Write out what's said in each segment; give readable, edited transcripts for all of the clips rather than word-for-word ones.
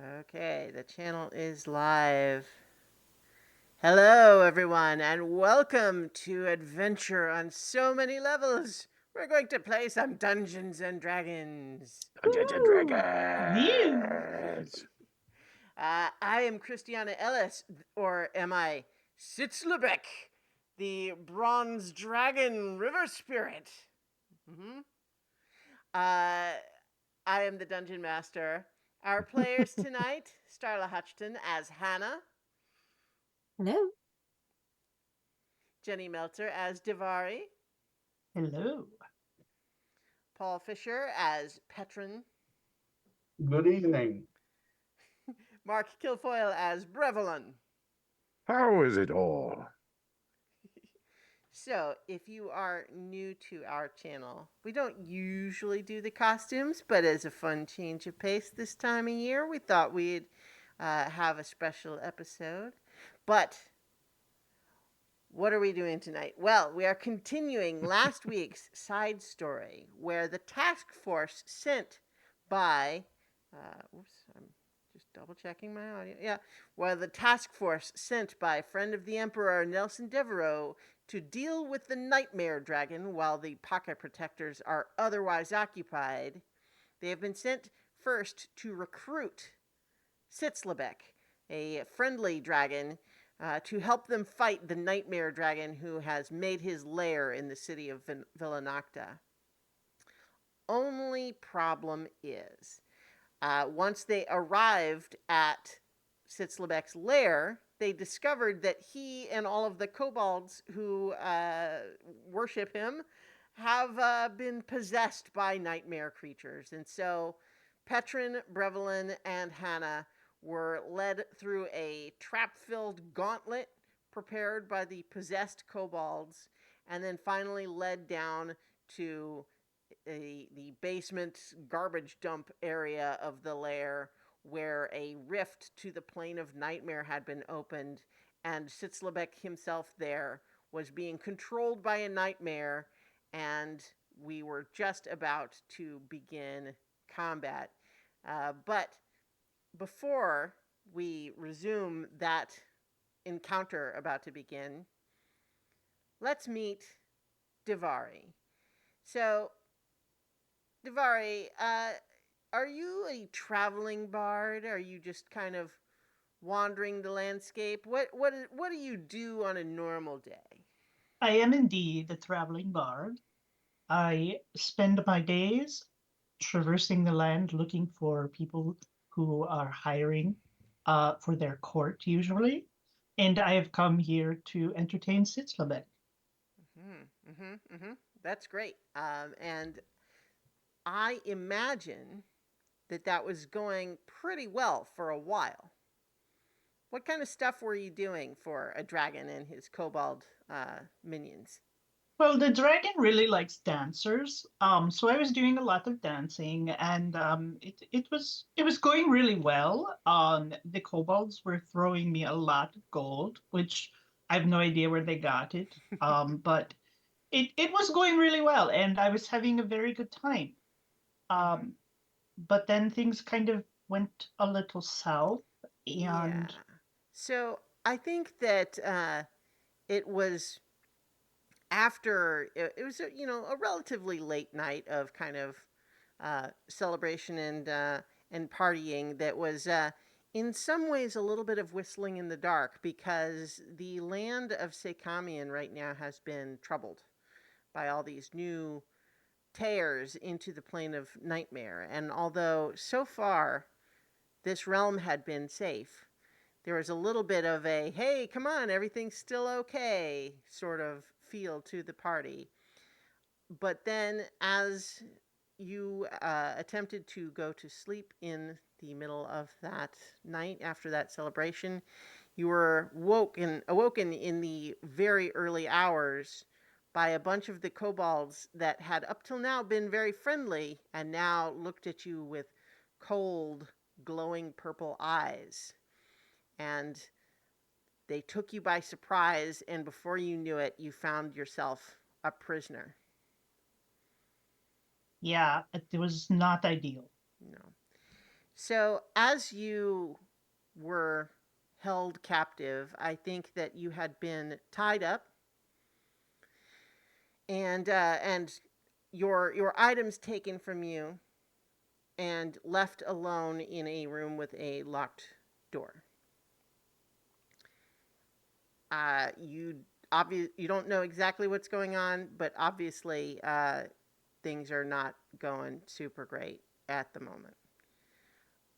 Okay, the channel is live. Hello, everyone, and welcome to Adventure on So Many Levels. We're going to play some Dungeons and Dragons. Dungeons and Woo! You. Dragons. I am Christiana Ellis, or am I Sitzlebeck, the Bronze Dragon River Spirit? Mm-hmm. Uh, I am the Dungeon Master. Our players tonight, Starla Hutchton as Hannah, Hello. Jenny Meltzer as Divari, Hello. Paul Fisher as Petron, Good evening. Mark Kilfoyle as Brevelin. How is it all? So, if you are new to our channel, we don't usually do the costumes, but as a fun change of pace this time of year, we thought we'd have a special episode. But what are we doing tonight? Well, we are continuing last week's side story where the task force sent by, I'm just double checking my audio. Yeah, where the task force sent by friend of the Emperor Nelson Devereaux to deal with the nightmare dragon while the pocket protectors are otherwise occupied. They have been sent first to recruit Sitzlebeck, a friendly dragon, to help them fight the nightmare dragon who has made his lair in the city of Villanocta. Only problem is, once they arrived at Sitzlebeck's lair, they discovered that he and all of the kobolds who worship him have been possessed by nightmare creatures. And so Petron, Brevelin, and Hannah were led through a trap-filled gauntlet prepared by the possessed kobolds, and then finally led down to the basement garbage dump area of the lair where a rift to the plane of nightmare had been opened, and Sitzlebeck himself there was being controlled by a nightmare, and we were just about to begin combat. But before we resume that encounter about to begin, let's meet Divari. So, Divari, are you a traveling bard? Are you just kind of wandering the landscape? What do you do on a normal day? I am indeed a traveling bard. I spend my days traversing the land looking for people who are hiring for their court, usually. And I have come here to entertain Sitzlebek. Mm-hmm, mm-hmm, mm-hmm. That's great. And I imagine that that was going pretty well for a while. What kind of stuff were you doing for a dragon and his kobold minions? Well, the dragon really likes dancers. So I was doing a lot of dancing, and it was going really well. The kobolds were throwing me a lot of gold, which I have no idea where they got it. But it was going really well, and I was having a very good time. Mm-hmm. Um, but then things kind of went a little south, Yeah. and So I think that it was after it was a relatively late night of kind of celebration and partying that was in some ways a little bit of whistling in the dark because the land of Sekamian right now has been troubled by all these new tears into the plane of nightmare. And although so far this realm had been safe, there was a little bit of a hey, come on, everything's still okay sort of feel to the party. But then, as you attempted to go to sleep in the middle of that night after that celebration, you were awoken in the very early hours by a bunch of the kobolds that had up till now been very friendly and now looked at you with cold, glowing purple eyes. And they took you by surprise, and before you knew it, you found yourself a prisoner. yeah, it was not ideal. No. So, as you were held captive, I think that you had been tied up, and your items taken from you and left alone in a room with a locked door. You don't know exactly what's going on, but obviously things are not going super great at the moment.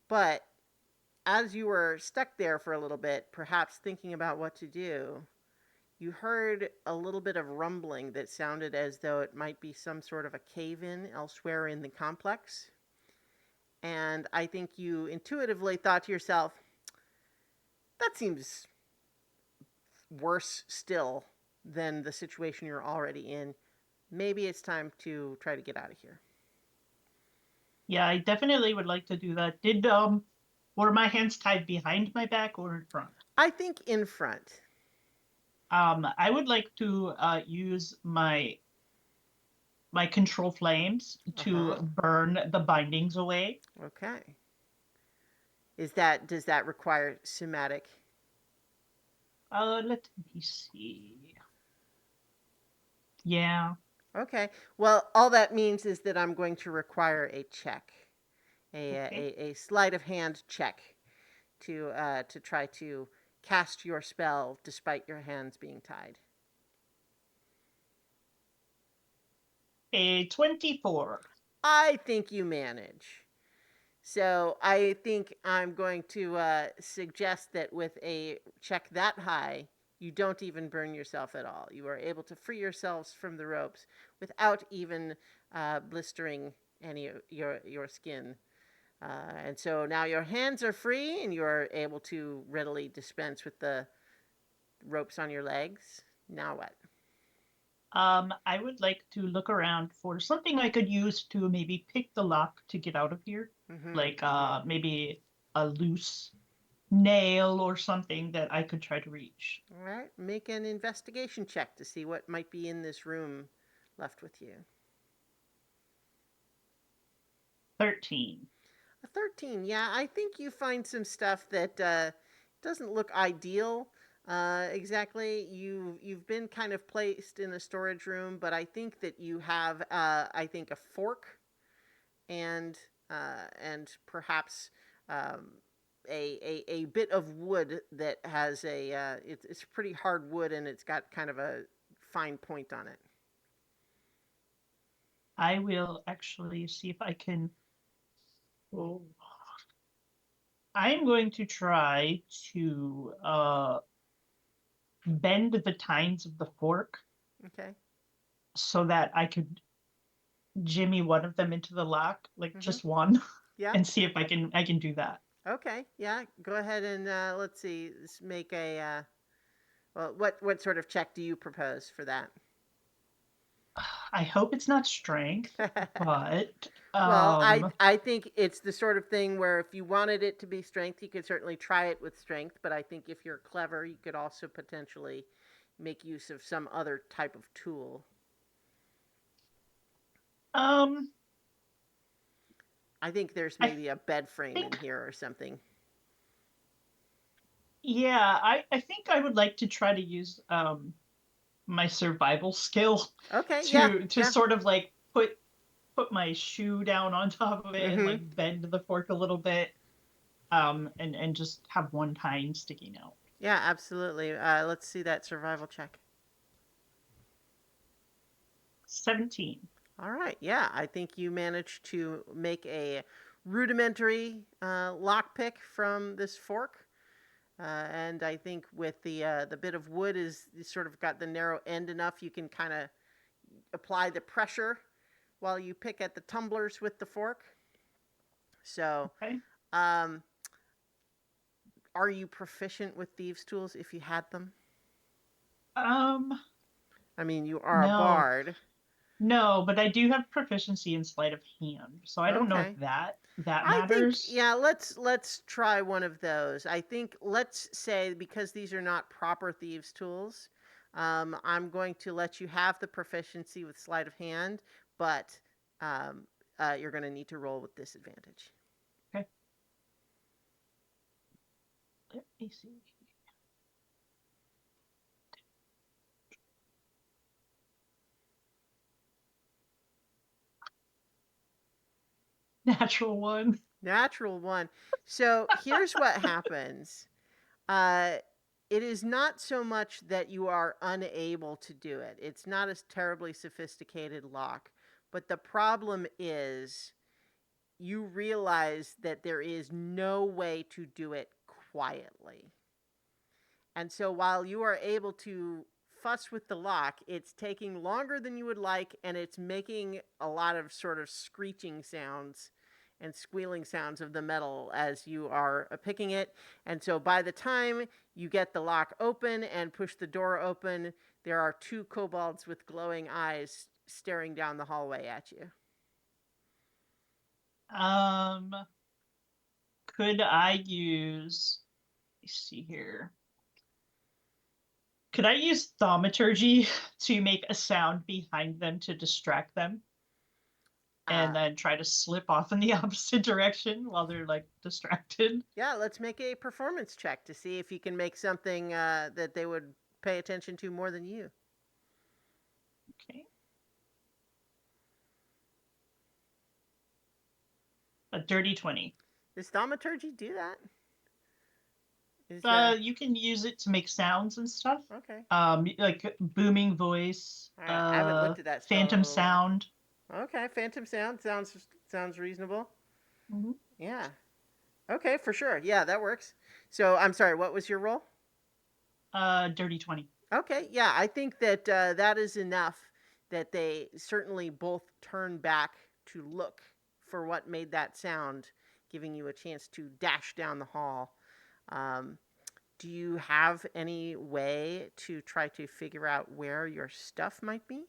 But as you were stuck there for a little bit, perhaps thinking about what to do, you heard a little bit of rumbling that sounded as though it might be some sort of a cave-in elsewhere in the complex. And I think you intuitively thought to yourself, that seems worse still than the situation you're already in. Maybe it's time to try to get out of here. Yeah, I definitely would like to do that. Were my hands tied behind my back or in front? I think in front. I would like to use my control flames to Uh-huh. burn the bindings away. Okay. Does that require somatic? Let me see. Yeah. Okay. Well, all that means is that I'm going to require a check, Okay. a sleight of hand check to try to cast your spell despite your hands being tied. A 24. I think you manage. So I think I'm going to suggest that with a check that high, you don't even burn yourself at all. You are able to free yourselves from the ropes without even blistering any of your skin. And so now your hands are free and you're able to readily dispense with the ropes on your legs. Now what? I would like to look around for something I could use to maybe pick the lock to get out of here. Mm-hmm. Like maybe a loose nail or something that I could try to reach. All right. Make an investigation check to see what might be in this room left with you. 13. A 13. Yeah, I think you find some stuff that doesn't look ideal. Exactly. You've been kind of placed in a storage room, but I think that you have I think a fork and perhaps um, a bit of wood that has it's pretty hard wood and it's got kind of a fine point on it. I will actually see if I can. Oh, I'm going to try to bend the tines of the fork Okay. so that I could jimmy one of them into the lock, like Mm-hmm. just one, Yeah. and see if I can do that. Okay. Yeah. Go ahead and let's see. Let's make a. Well, what sort of check do you propose for that? I hope it's not strength, but Well, I think it's the sort of thing where if you wanted it to be strength, you could certainly try it with strength. But I think if you're clever, you could also potentially make use of some other type of tool. um I think there's I maybe a bed frame in think here or something. yeah, I think I would like to try to use my survival skill Okay. Yeah. to Yeah. sort of like put my shoe down on top of it and Mm-hmm. like bend the fork a little bit and just have one tine sticking out. Yeah. Absolutely. Let's see that survival check. 17. All right. Yeah, I think you managed to make a rudimentary lockpick from this fork. And I think with the bit of wood is sort of got the narrow end enough, you can kind of apply the pressure while you pick at the tumblers with the fork. So, Okay. um, are you proficient with thieves' tools if you had them? Um I mean, you are a no. bard. No, but I do have proficiency in sleight of hand. So I don't know if Okay. that I think matters. yeah, let's try one of those. I think let's say because these are not proper thieves tools, I'm going to let you have the proficiency with sleight of hand, but um, you're going to need to roll with disadvantage. Okay. me see. Natural one. Natural one. So here's what happens. Uh, it is not so much that you are unable to do it. It's not a terribly sophisticated lock. But the problem is you realize that there is no way to do it quietly. And so while you are able to fuss with the lock, it's taking longer than you would like, and it's making a lot of sort of screeching sounds and squealing sounds of the metal as you are picking it. And so by the time you get the lock open and push the door open, there are two kobolds with glowing eyes staring down the hallway at you. Could I use, let's see here. Could I use thaumaturgy to make a sound behind them to distract them? And then try to slip off in the opposite direction while they're like distracted. Yeah, let's make a performance check to see if you can make something that they would pay attention to more than you. Okay. A dirty 20. Does thaumaturgy do that? You can use it to make sounds and stuff. Okay. Like booming voice. All right. I haven't looked at that spell in a Phantom little while. sound. Okay, phantom sound sounds reasonable. Mm-hmm. Yeah. Okay, for sure. Yeah, that works. So I'm sorry. What was your roll? Dirty 20. Okay. Yeah, I think that that is enough. That they certainly both turn back to look for what made that sound, giving you a chance to dash down the hall. Do you have any way to try to figure out where your stuff might be?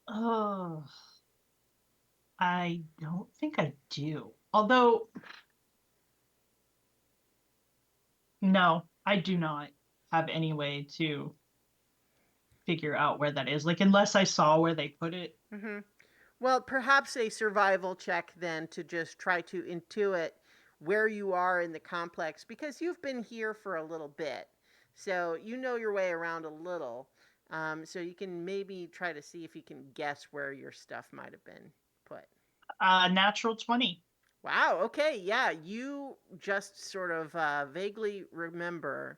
Oh, I don't think I do. Although, no, I do not have any way to figure out where that is. Like, unless I saw where they put it. Mm-hmm. Well, perhaps a survival check then to just try to intuit where you are in the complex because you've been here for a little bit. So you know your way around a little. So you can maybe try to see if you can guess where your stuff might have been put. Natural 20. Wow. Okay. Yeah. You just sort of vaguely remember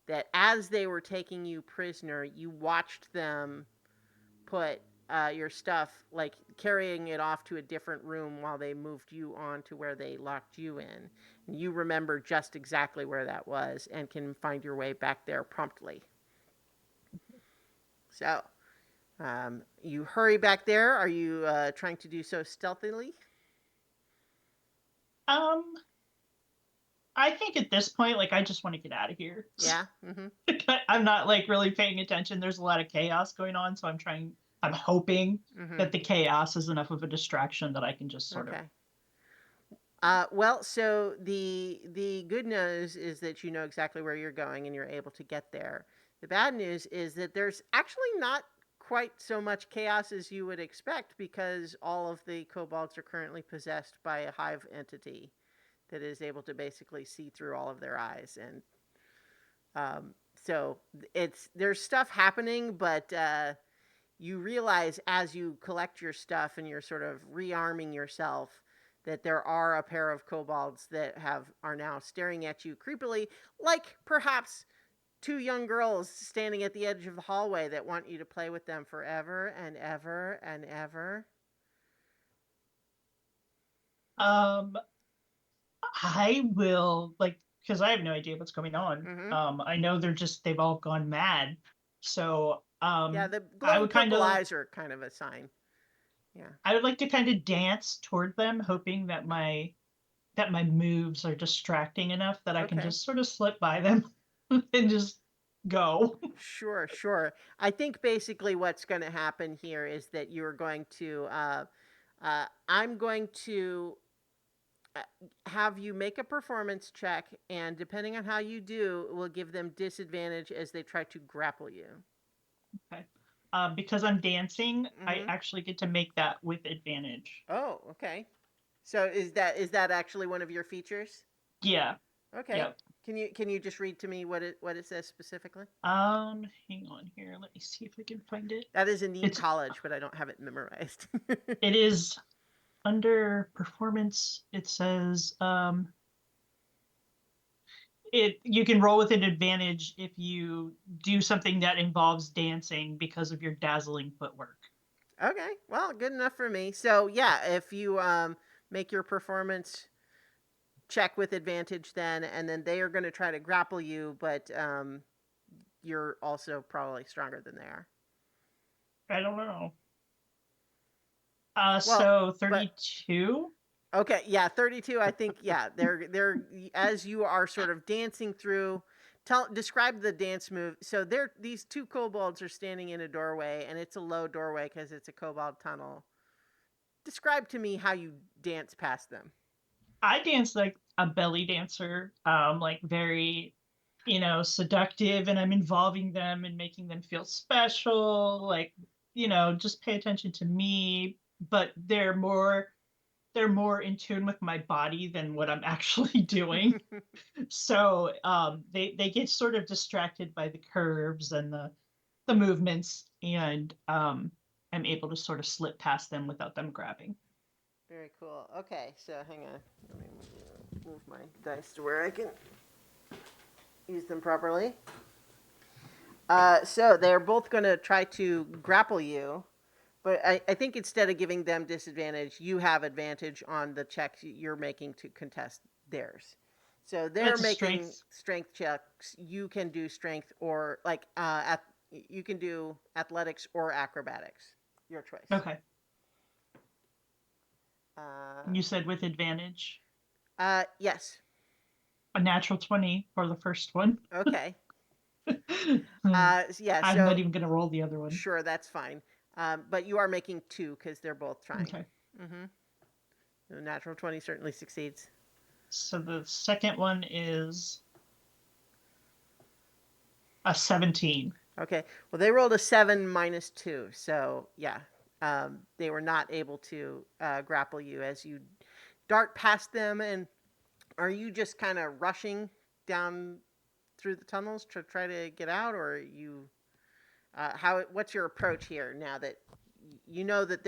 that as they were taking you prisoner, you watched them put your stuff, like carrying it off to a different room while they moved you on to where they locked you in. And you remember just exactly where that was and can find your way back there promptly. So, you hurry back there. Are you trying to do so stealthily? I think at this point, like, I just want to get out of here. Yeah. Mm-hmm. I'm not like really paying attention. There's a lot of chaos going on, so I'm hoping that the chaos is enough of a distraction that I can just sort of. Well, so the good news is that you know exactly where you're going and you're able to get there. The bad news is that there's actually not quite so much chaos as you would expect because all of the kobolds are currently possessed by a hive entity that is able to basically see through all of their eyes, and so there's stuff happening, but you realize as you collect your stuff and you're sort of rearming yourself that there are a pair of kobolds that are now staring at you creepily, like perhaps two young girls standing at the edge of the hallway that want you to play with them forever and ever and ever. I will, like, because I have no idea what's going on. Mm-hmm. I know they've all gone mad. So Yeah, the I glowing would kind purple of eyes are kind of a sign. Yeah. I would like to kind of dance toward them, hoping that my moves are distracting enough that I can Okay. just sort of slip by them and just go. Sure, sure. I think basically what's going to happen here is that you're going to, I'm going to uh, have you make a performance check, and depending on how you do, it will give them disadvantage as they try to grapple you. Okay. Because I'm dancing, I Mm-hmm. actually get to make that with advantage. Oh, okay. So is that actually one of your features? Yeah. Okay. Yep. Can you just read to me what it says specifically? Hang on here. Let me see if I can find it. That is Indeed It's College, but I don't have it memorized. it is under performance. It says you can roll with an advantage if you do something that involves dancing because of your dazzling footwork. Okay, well, good enough for me. So yeah, if you make your performance check with advantage, and then they are going to try to grapple you, but you're also probably stronger than they are. I don't know. Well, So but 32. okay, yeah, 32. I think yeah, they're as you are sort of dancing through. Describe the dance move. So these two kobolds are standing in a doorway, and it's a low doorway because it's a kobold tunnel. Describe to me how you dance past them. I dance like a belly dancer, like very, seductive, and I'm involving them and making them feel special. Like, just pay attention to me. But they're more in tune with my body than what I'm actually doing. So they get sort of distracted by the curves and the movements, and I'm able to sort of slip past them without them grabbing. Very cool. Okay, so hang on. Let me move my dice to where I can use them properly. So they're both going to try to grapple you, but I think instead of giving them disadvantage, you have advantage on the checks you're making to contest theirs. So they're It's a making strength. strength checks. You can do strength or you can do athletics or acrobatics. Your choice. Okay. Uh, You said with advantage. yes. A natural 20 for the first one. Okay. I'm Yeah. not So even going to roll the other one. sure, that's fine. But you are making two because they're both trying. Okay. Mm-hmm. The natural 20 certainly succeeds. So the second one is a 17. Okay. Well, they rolled a 7 minus 2. So, yeah, they were not able to grapple you as you dart past them. And are you just kind of rushing down through the tunnels to try to get out? Or are you. What's your approach here now that you know that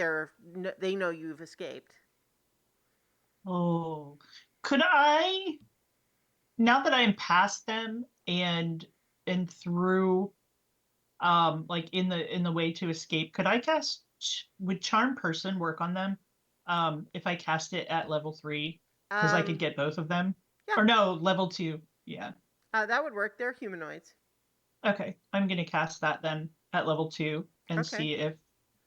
they know you've escaped? Oh, could I, now that I'm past them and through, like in the way to escape, could I cast, would Charm Person work on them? If I cast it at level 3, because I could Um, get both of them. yeah, Or no, level 2. Yeah. that would work. They're humanoids. Okay, I'm gonna cast that then at level 2 and Okay. see if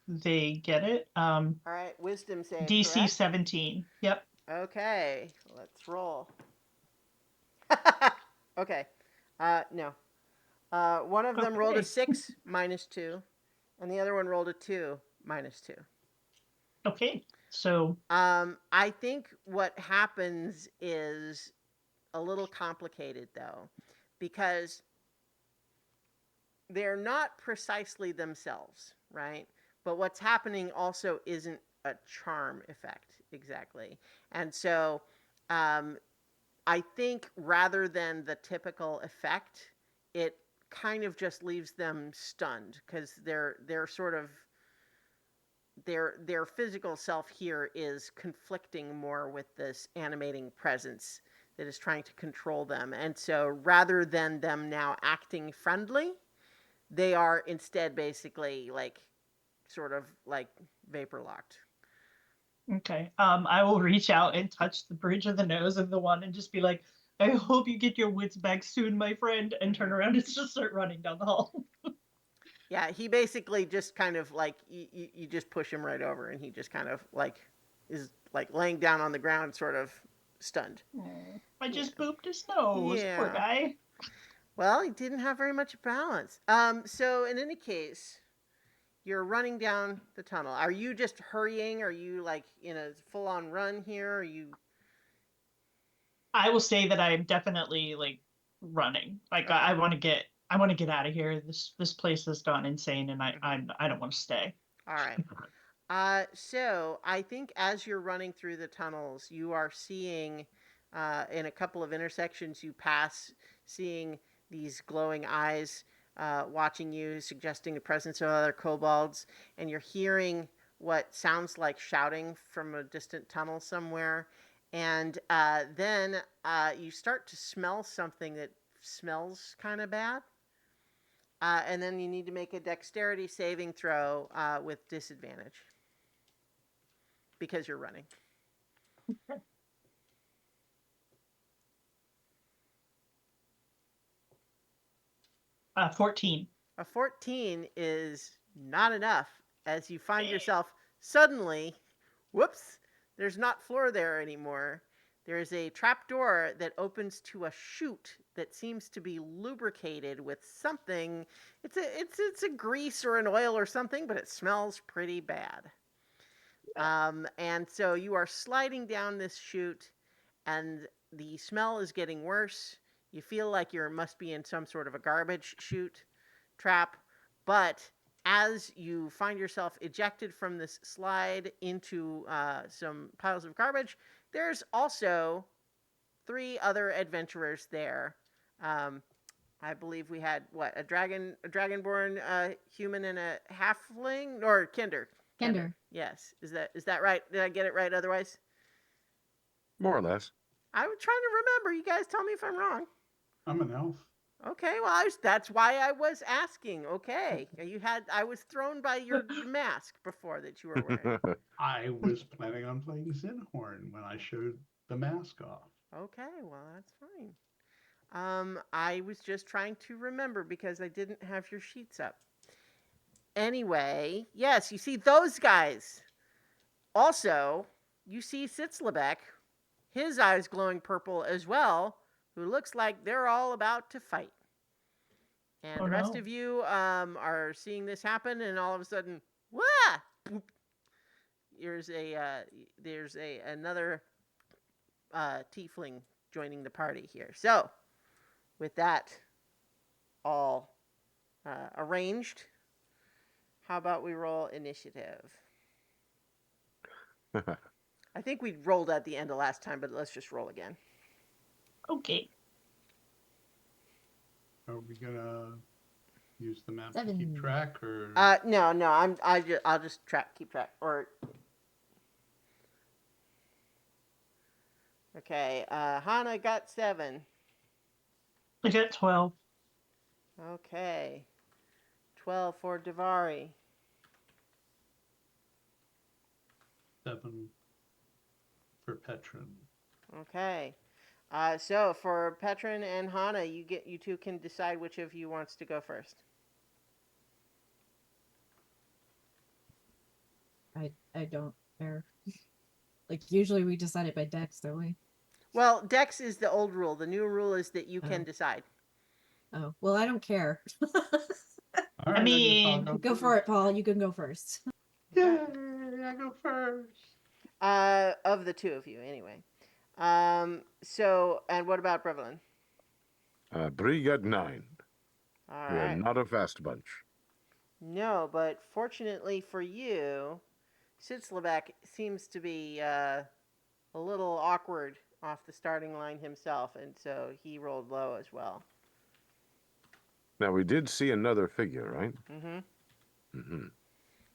they get it. All right. Wisdom save, DC correct? 17. Yep. Okay. Let's roll. Okay. No. One of them rolled a Okay. 6 minus 2, and the other one rolled a 2 minus 2. Okay. So I think what happens is a little complicated, though, because they're not precisely themselves, right? But what's happening also isn't a charm effect exactly. And so um, I think rather than the typical effect, it kind of just leaves them stunned because they're sort of their physical self here is conflicting more with this animating presence that is trying to control them. And so rather than them now acting friendly, they are instead basically like sort of like vapor locked. okay. I will reach out and touch the bridge of the nose of the one and just be like, I hope you get your wits back soon, my friend, and turn around and just start running down the hall. Yeah, he basically just kind of like you just push him right over, and he just kind of like is like laying down on the ground, sort of stunned. Oh, I Yeah, just booped his nose, poor yeah. guy. Well, he didn't have very much balance. So in any case, you're running down the tunnel. Are you just hurrying? Are you like in a full on run here? Are you I will say that I'm definitely like running. Like okay? I want to get out of here. This place has gone insane, and I don't want to stay. All right. So I think as you're running through the tunnels, you are seeing In a couple of intersections you pass, seeing these glowing eyes watching you, suggesting the presence of other kobolds, and you're hearing what sounds like shouting from a distant tunnel somewhere. And then you start to smell something that smells kind of bad. And then you need to make a dexterity saving throw with disadvantage because you're running. 14. A 14 is not enough as you find yourself suddenly, whoops, there's not floor there anymore. There is a trapdoor that opens to a chute that seems to be lubricated with something. It's a grease or an oil or something, but it smells pretty bad. And so you are sliding down this chute, and the smell is getting worse. You feel like you must be in some sort of a garbage chute trap, but as you find yourself ejected from this slide into some piles of garbage, there's also 3 other adventurers there. I believe we had a dragonborn human and a halfling, or Kender. Kender. Yes, is that right? Did I get it right? Otherwise, More or less. I was trying to remember. You guys tell me if I'm wrong. I'm an elf. Okay, well, that's why I was asking. Okay, I was thrown by your mask before that you were wearing. I was planning on playing Zinhorn when I showed the mask off. Okay, well, that's fine. I was just trying to remember because I didn't have your sheets up. Anyway, yes, you see those guys. Also, you see Sitzlebeck, his eyes glowing purple as well, who looks like they're all about to fight. And the rest of you are seeing this happen, and all of a sudden, wah! Boop. There's another tiefling joining the party here. So, with that all arranged, how about we roll initiative? I think we rolled at the end of last time, but let's just roll again. Okay. Are we gonna use the map to 7. keep track, or? No, I'll just keep track. Or okay, Hana got 7. I got 12. Okay, 12 for Davari. 7 for Petron. Okay. So for Petron and Hana, you two can decide which of you wants to go first. I don't care. Like usually we decide it by dex, don't we? Well, Dex is the old rule. The new rule is that you can Oh. decide. Oh, well, I don't care. All right, mean, Go for it, Paul. You can go first. Yay! I go first. Of the two of you, anyway. So, and what about Brevlin? Bree got 9. All We're right. not a fast bunch. No, but fortunately for you, Sitzlebeck seems to be a little awkward off the starting line himself, and so he rolled low as well. Now, we did see another figure, right? Mm-hmm. Mm-hmm.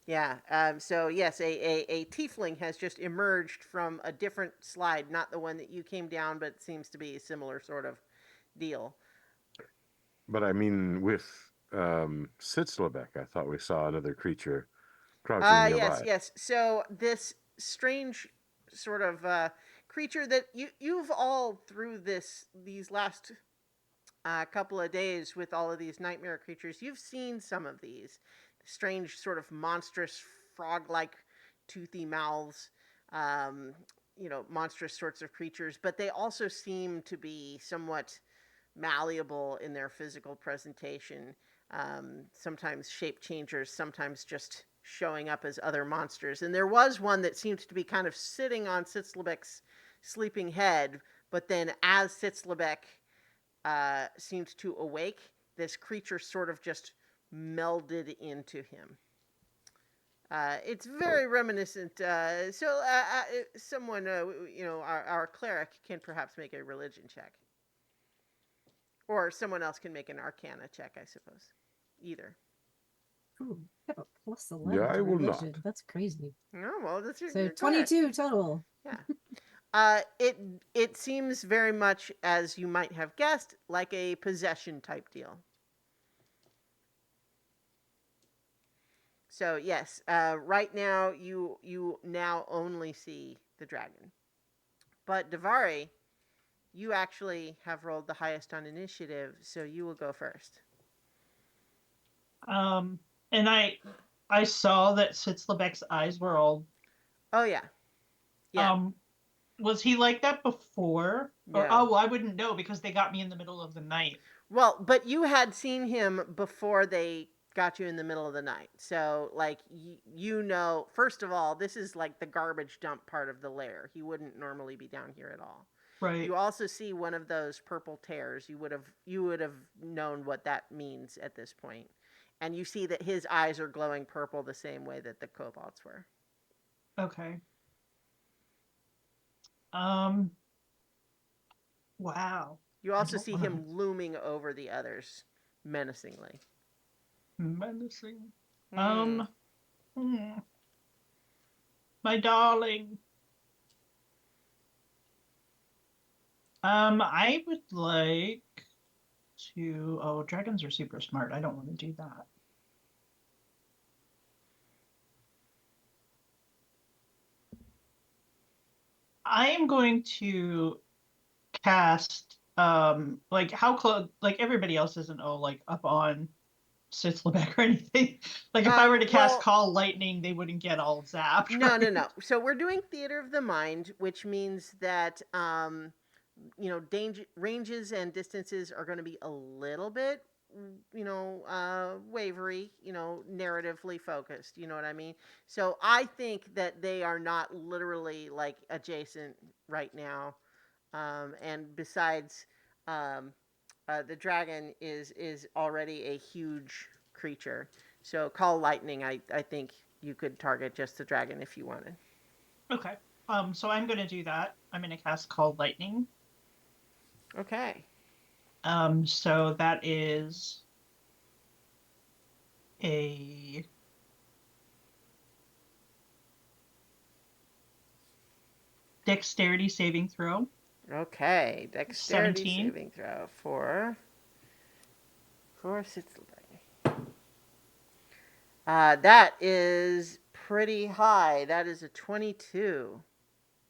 Yeah. So yes, a tiefling has just emerged from a different slide, not the one that you came down, but it seems to be a similar sort of deal. But I mean, with Sitzlebeck, I thought we saw another creature crouching nearby. Yes. So this strange sort of creature that you've all through these last couple of days with all of these nightmare creatures, you've seen some of these strange sort of monstrous frog-like toothy mouths, monstrous sorts of creatures, but they also seem to be somewhat malleable in their physical presentation, sometimes shape changers, sometimes just showing up as other monsters. And there was one that seemed to be kind of sitting on Sitzlebeck's sleeping head, but then as Sitzlebeck seemed to awake, this creature sort of just melded into him. It's very reminiscent. Someone, our cleric can perhaps make a religion check, or someone else can make an Arcana check, I suppose. Either. Ooh, I have a plus Yeah, 11 I to will religion. not. That's crazy. No, well, that's So your cleric. 22 total. Yeah. It seems very much, as you might have guessed, like a possession type deal. So yes, right now you now only see the dragon, but Davari, you actually have rolled the highest on initiative, so you will go first. And I saw that Sitzlebek's eyes were all. Oh yeah, yeah. Was he like that before? Or No. well, I wouldn't know because they got me in the middle of the night. Well, but you had seen him before they got you in the middle of the night. So, like, first of all, this is like the garbage dump part of the lair. He wouldn't normally be down here at all. Right. You also see one of those purple tears. You would have known what that means at this point. And you see that his eyes are glowing purple the same way that the kobolds were. Okay. Wow. You also don't see wanna- him looming over the others menacingly. Menacing. Hmm. My darling. I would like to. Oh, dragons are super smart. I don't want to do that. I am going to cast like how close, like everybody else isn't like up on Sitzlebek or anything. Like if I were to cast Well, Call Lightning, they wouldn't get all zapped. no, right? no. So we're doing theater of the mind, which means that danger ranges and distances are going to be a little bit, wavery, narratively focused. You know what I mean? So I think that they are not literally like adjacent right now. And besides, um, the dragon is already a huge creature. So call lightning. I think you could target just the dragon if you wanted. Okay. So I'm gonna do that. I'm gonna cast Call Lightning. Okay. So that is a dexterity saving throw. Okay. Dexterity 17. saving throw for Sitzlebang. That is pretty high. That is a 22.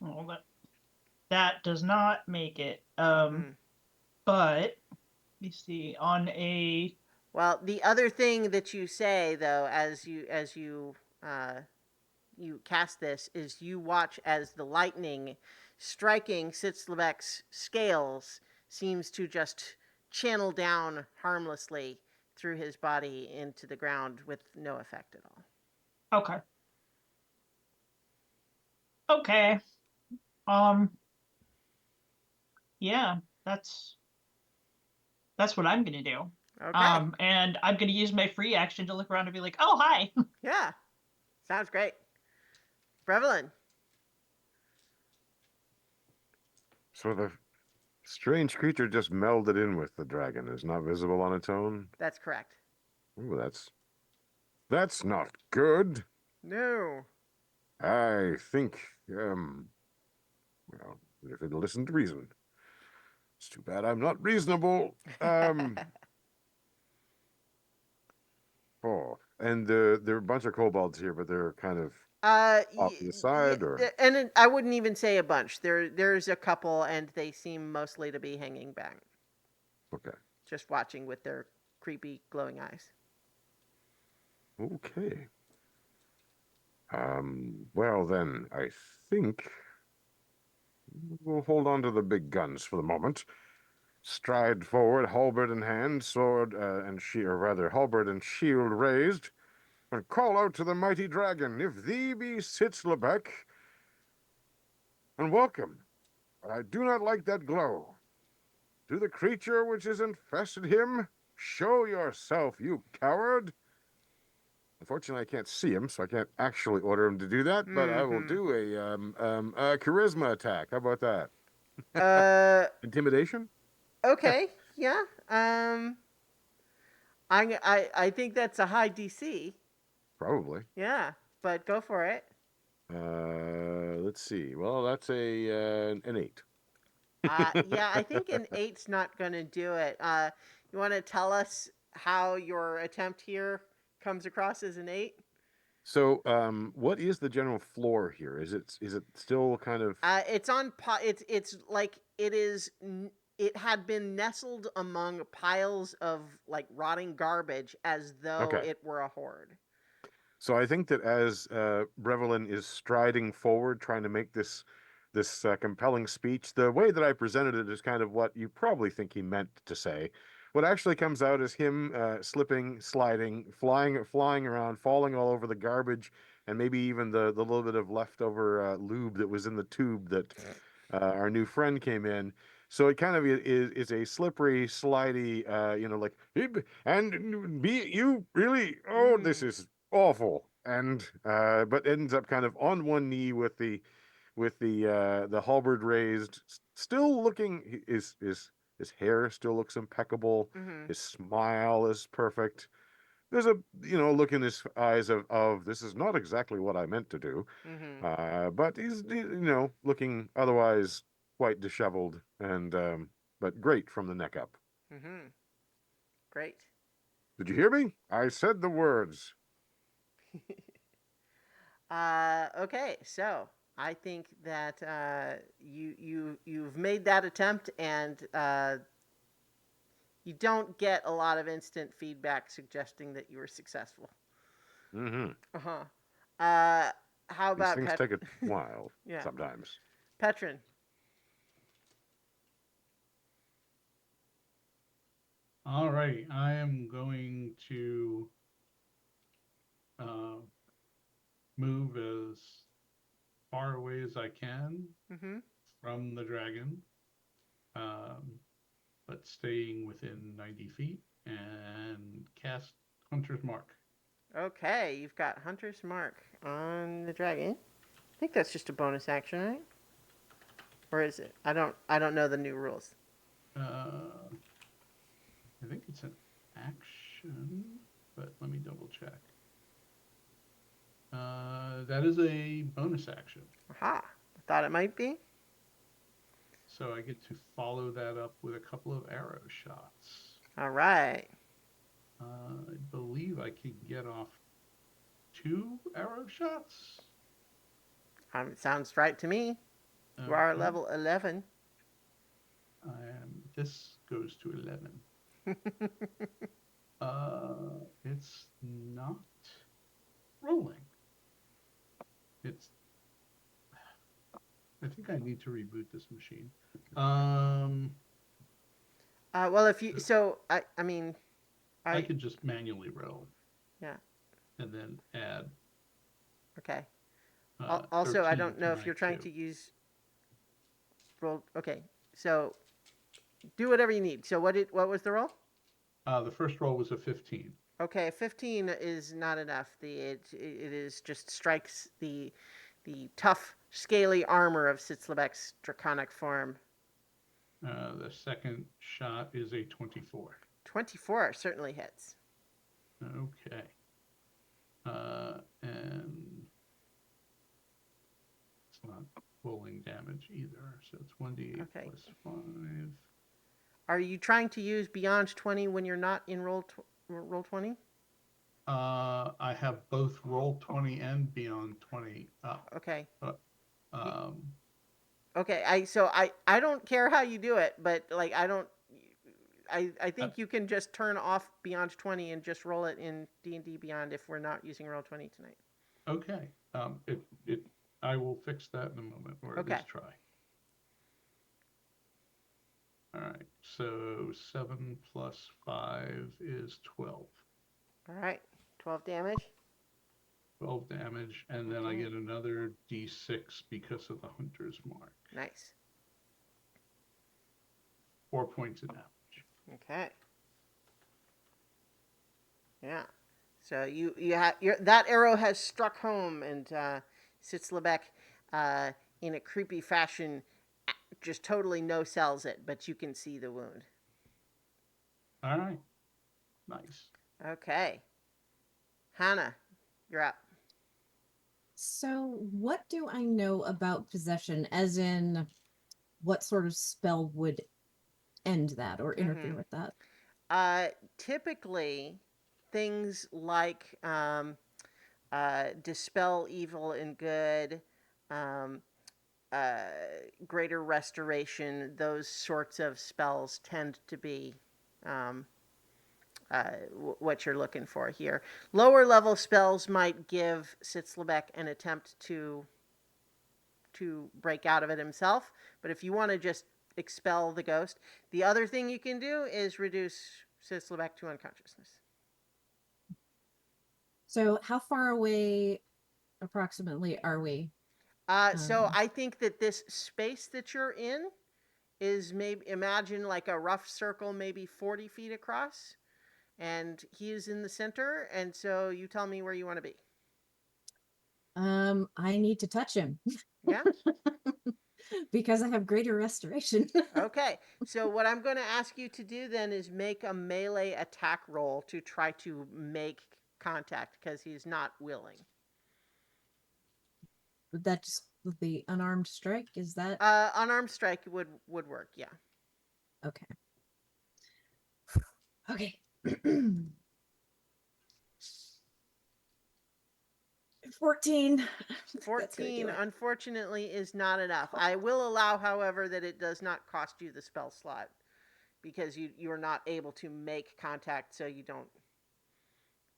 Oh, that does not make it. Mhm. But let me see. On a Well, the other thing that you say though, you cast this, is you watch as the lightning striking Sitzlebek's scales seems to just channel down harmlessly through his body into the ground with no effect at all. okay. Okay. Um. Yeah, that's what I'm gonna do. Okay. And I'm gonna use my free action to look around and be like, oh hi. Yeah. Sounds great. Brevlin. So the strange creature just melded in with the dragon, is not visible on its own. That's correct. Ooh, that's not good. No. I think, well, if it listened to reason. It's too bad I'm not reasonable. Oh, and there are a bunch of kobolds here, but they're kind of off to the side, or and I wouldn't even say a bunch. There's a couple, and they seem mostly to be hanging back, okay. just watching with their creepy glowing eyes. Okay. Well then, I think we'll hold on to the big guns for the moment. Stride forward, halberd in hand, sword or rather, halberd and shield raised, and call out to the mighty dragon, if thee be Sitzlebek, and welcome. But I do not like that glow. To the creature which has infested him, show yourself, you coward. Unfortunately, I can't see him, so I can't actually order him to do that. But I will do a charisma attack. How about that? Uh, Intimidation? okay, yeah. I think that's a high DC. Probably. Yeah, but go for it. Let's see. Well, that's an 8. Yeah, I think an eight's not going to do it. You want to tell us how your attempt here comes across as an eight? So, what is the general floor here? Is it still kind of It's on. It's like it is. It had been nestled among piles of like rotting garbage, as though okay? it were a horde. So I think that as Brevlin is striding forward, trying to make this compelling speech, the way that I presented it is kind of what you probably think he meant to say. What actually comes out is him slipping, sliding, flying around, falling all over the garbage, and maybe even the little bit of leftover lube that was in the tube that our new friend came in. So it kind of is a slippery, slidey, like, and be you really, oh, this is awful. And but ends up kind of on one knee with the halberd raised, still looking, his hair still looks impeccable. Mm-hmm. His smile is perfect. There's a look in his eyes of this is not exactly what I meant to do. Mm-hmm. But he's looking otherwise quite disheveled and but great from the neck up. Mm-hmm. Great. Did you hear me? I said the words. Okay, so I think that you've made that attempt, and you don't get a lot of instant feedback suggesting that you were successful. Mm-hmm. Uh-huh. Uh how These about things take a while Yeah, sometimes. Petrin? All right, I am going to uh, move as far away as I can Mm-hmm. from the dragon, um, but staying within 90 feet and cast Hunter's Mark. Okay, you've got Hunter's Mark on the dragon. I think that's just a bonus action, right? Or is it? I don't know the new rules. I think it's an action, but let me double check. That is a bonus action. Aha. I thought it might be. So I get to follow that up with a couple of arrow shots. All right. I believe I can get off 2 arrow shots. Sounds right to me. You are Okay. level 11. This goes to 11. It's not rolling. I think I need to reboot this machine. Well, if you so I mean I could just manually roll. Yeah. And then add. Okay. Also, I don't know if you're trying 2. to use roll. Okay, so do whatever you need. So what was the roll? The first roll was a 15. Okay, 15 is not enough. It is just strikes the tough, scaly armor of Sitzlebek's draconic form. The second shot is a 24. 24 certainly hits. Okay. And it's not rolling damage either, so it's 1d8 Okay. plus 5. Are you trying to use beyond 20 when you're not in roll 20? I have both roll 20 and beyond 20 up. Okay. But, Okay, I don't care how you do it, but like I think you can just turn off Beyond 20 and just roll it in D&D Beyond if we're not using roll 20 tonight. okay. I will fix that in a moment, or at least try. All right, so 7 plus 5 is 12. All right, 12 damage. 12 damage, and then I get another d6 because of the Hunter's Mark. Nice. 4 points of damage. Okay. Yeah. So you have that arrow has struck home, and Sitzlebeck, in a creepy fashion, just totally no sells it, but you can see the wound. All right. Nice. Okay, Hannah, you're up. So, what do I know about possession? As in, what sort of spell would end that or interfere with that? Typically, things like dispel evil and good, um, uh, greater restoration, those sorts of spells tend to be um, what you're looking for here. Lower level spells might give Sitzlebeck an attempt to break out of it himself, but if you want to just expel the ghost, the other thing you can do is reduce Sitzlebeck to unconsciousness. So, how far away approximately are we? So I think that this space that you're in is, maybe imagine like a rough circle, maybe 40 feet across, and he is in the center. And so you tell me where you want to be. I need to touch him Yeah. because I have greater restoration. Okay. So what I'm going to ask you to do then is make a melee attack roll to try to make contact, because he's not willing. Would that just with the unarmed strike? Is that Unarmed strike would work. Yeah. okay? Okay. 14. That's gonna do 14, it. unfortunately, is not enough. I will allow, however, that it does not cost you the spell slot, because you are not able to make contact, so you don't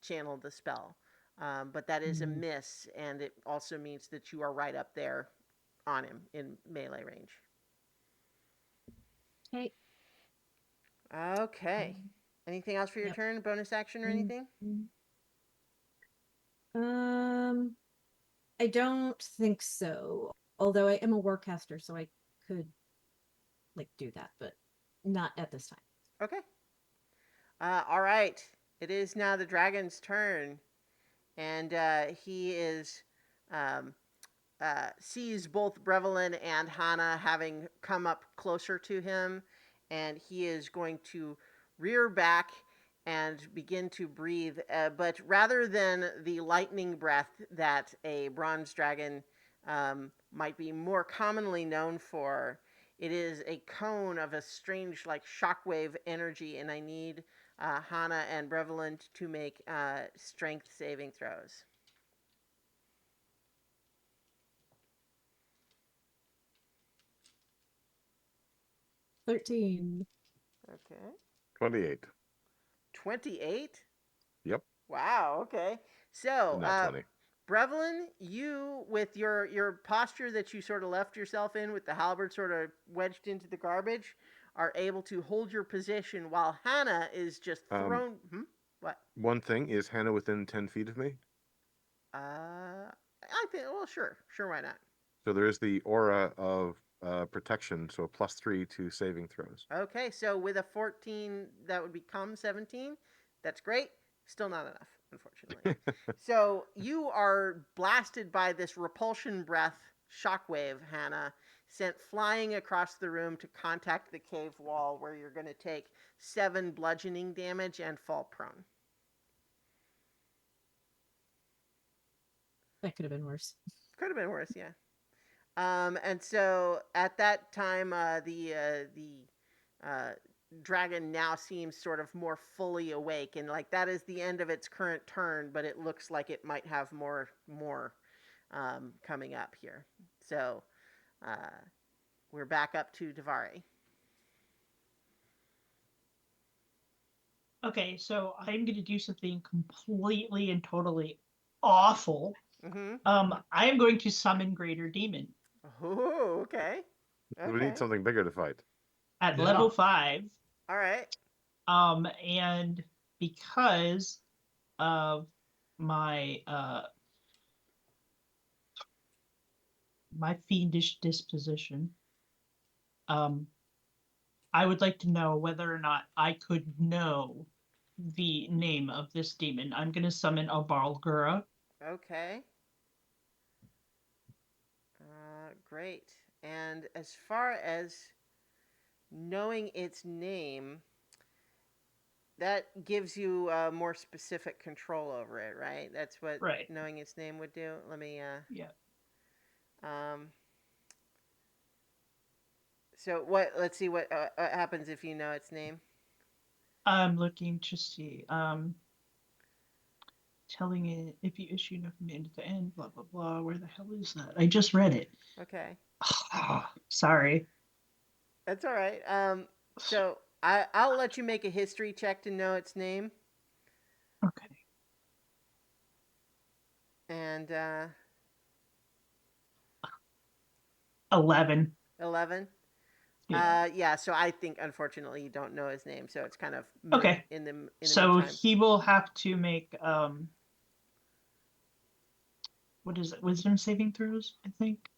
channel the spell. But that is a miss, and it also means that you are right up there on him in melee range. Okay. Okay. Anything else for your Yep. turn? Bonus action or anything? I don't think so. Although I am a warcaster, so I could like do that, but not at this time. Okay. All right. It is now the dragon's turn, and he is um, sees both Brevlin and Hana having come up closer to him, and he is going to rear back and begin to breathe. But rather than the lightning breath that a bronze dragon might be more commonly known for, it is a cone of a strange, like, shockwave energy, and I need Hana and Brevlin to make strength saving throws. 13. Okay. 28. 28? Yep. Wow, okay. So, Not 20. Brevlin, you, with your posture that you sort of left yourself in, with the halberd sort of wedged into the garbage, are able to hold your position, while Hannah is just thrown. What? One thing, is Hannah within 10 feet of me? I think. Well, sure. Why not? So there is the aura of protection, so +3 to saving throws. Okay, so with a 14, that would become 17. That's great. Still not enough, unfortunately. So you are blasted by this repulsion breath shockwave, Hannah, sent flying across the room to contact the cave wall, where you're going to take 7 bludgeoning damage and fall prone. That could have been worse. Could have been worse, yeah. And so at that time, the dragon now seems sort of more fully awake, and like that is the end of its current turn, but it looks like it might have more coming up here. So we're back up to Davari. Okay, so I'm going to do something completely and totally awful. Mm-hmm. I am going to summon Greater Demon Oh, okay. We need something bigger to fight. at Yeah. level 5. All right. And because of my my fiendish disposition, I would like to know whether or not I could know the name of this demon. I'm going to summon a Balgura. Okay. Great. And as far as knowing its name, that gives you more specific control over it, right? That's what Right. knowing its name would do. Let me. Yeah. Um, so what? Let's see what happens if you know its name. I'm looking to see. Telling it if you issue no command at the end, blah blah blah. Where the hell is that? I just read it. Okay, Sorry. that's all right. So I'll let you make a history check to know its name, Okay. and 11. 11. Yeah. Yeah. So I think unfortunately you don't know his name, so it's kind of moot Okay. in the So meantime. he will have to make what is it? Wisdom saving throws, I think.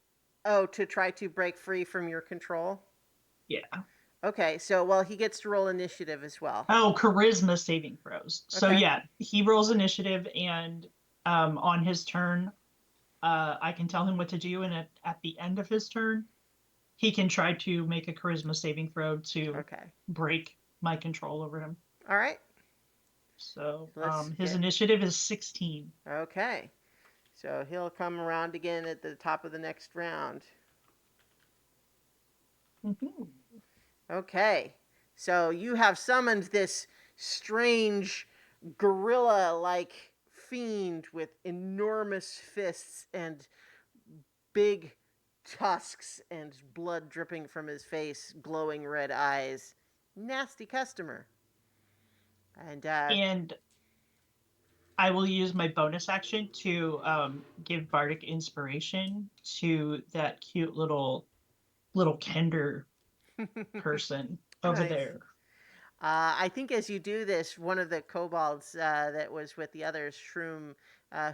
Oh, to try to break free from your control. Yeah. Okay, so well he gets to roll initiative as well. Oh, charisma saving throws. So Okay. yeah, he rolls initiative, and on his turn, I can tell him what to do, and at the end of his turn, he can try to make a charisma saving throw to Okay. break my control over him. All right. So Let's his get. initiative is 16. Okay. So he'll come around again at the top of the next round. Mhm. Okay. So you have summoned this strange gorilla like fiend with enormous fists and big tusks and blood dripping from his face, glowing red eyes. Nasty customer. And And I will use my bonus action to give bardic inspiration to that cute little Kender person over nice. there. I think as you do this, one of the kobolds that was with the others, Shroom,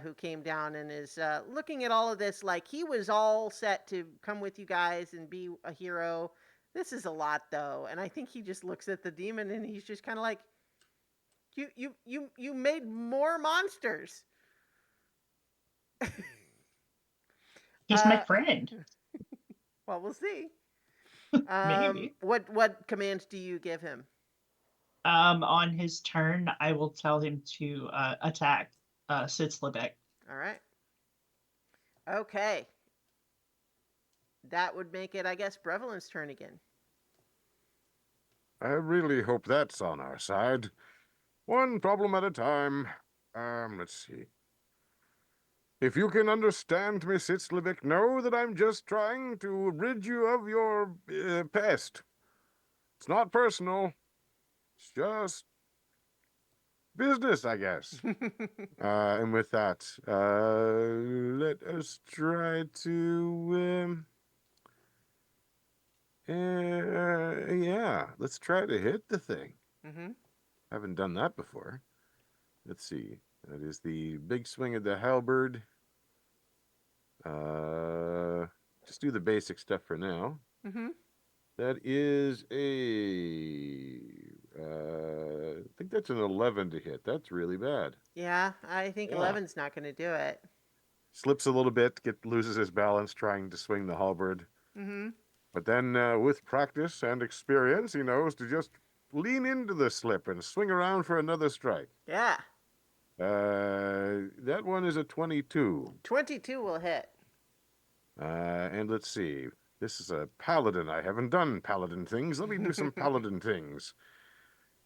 who came down and is looking at all of this like he was all set to come with you guys and be a hero. This is a lot, though, and I think he just looks at the demon and he's just kind of like, "You made more monsters." He's my friend. Well, we'll see. Maybe. What commands do you give him? On his turn, I will tell him to attack Sitzlebeck. All right. Okay. That would make it, I guess, Brevelin's turn again. I really hope that's on our side. One problem at a time. Let's see. If you can understand me, Sitzlevik, know that I'm just trying to rid you of your pest. It's not personal. It's just business, I guess. And with that, let us try to, yeah, let's try to hit the thing. Mm-hmm. Haven't done that before. Let's see. That is the big swing of the halberd. Just do the basic stuff for now. Mm-hmm. That is I think that's an 11 to hit. That's really bad. Yeah, I think Yeah. 11's not going to do it. Slips a little bit, loses his balance trying to swing the halberd. Mm-hmm. But then with practice and experience, he knows to just lean into the slip and swing around for another strike. Yeah. That one is a 22. 22 will hit. And let's see. This is a paladin. I haven't done paladin things. Let me do some paladin things.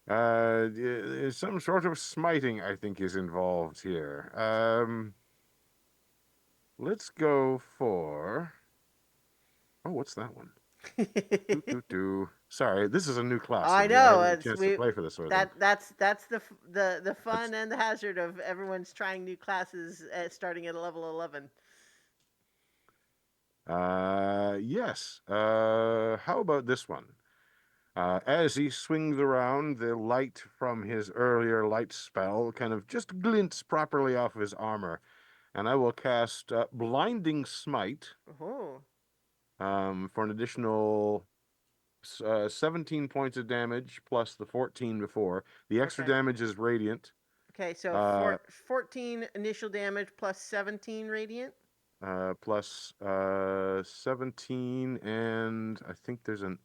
Some sort of smiting, I think, is involved here. Let's go for. Oh, what's that one? Sorry, this is a new class. I For me. I know. haven't had a It's chance we to play for this sort of thing. that's the fun and the hazard of everyone's trying new classes starting at a level 11. Yes. How about this one? As he swings around, the light from his earlier light spell kind of just glints properly off of his armor. And I will cast Blinding Smite Oh. for an additional 17 points of damage plus the 14 before. The extra Okay. damage is radiant. Okay, so Uh, 14 initial damage plus 17 radiant. Plus 17, and I think there's an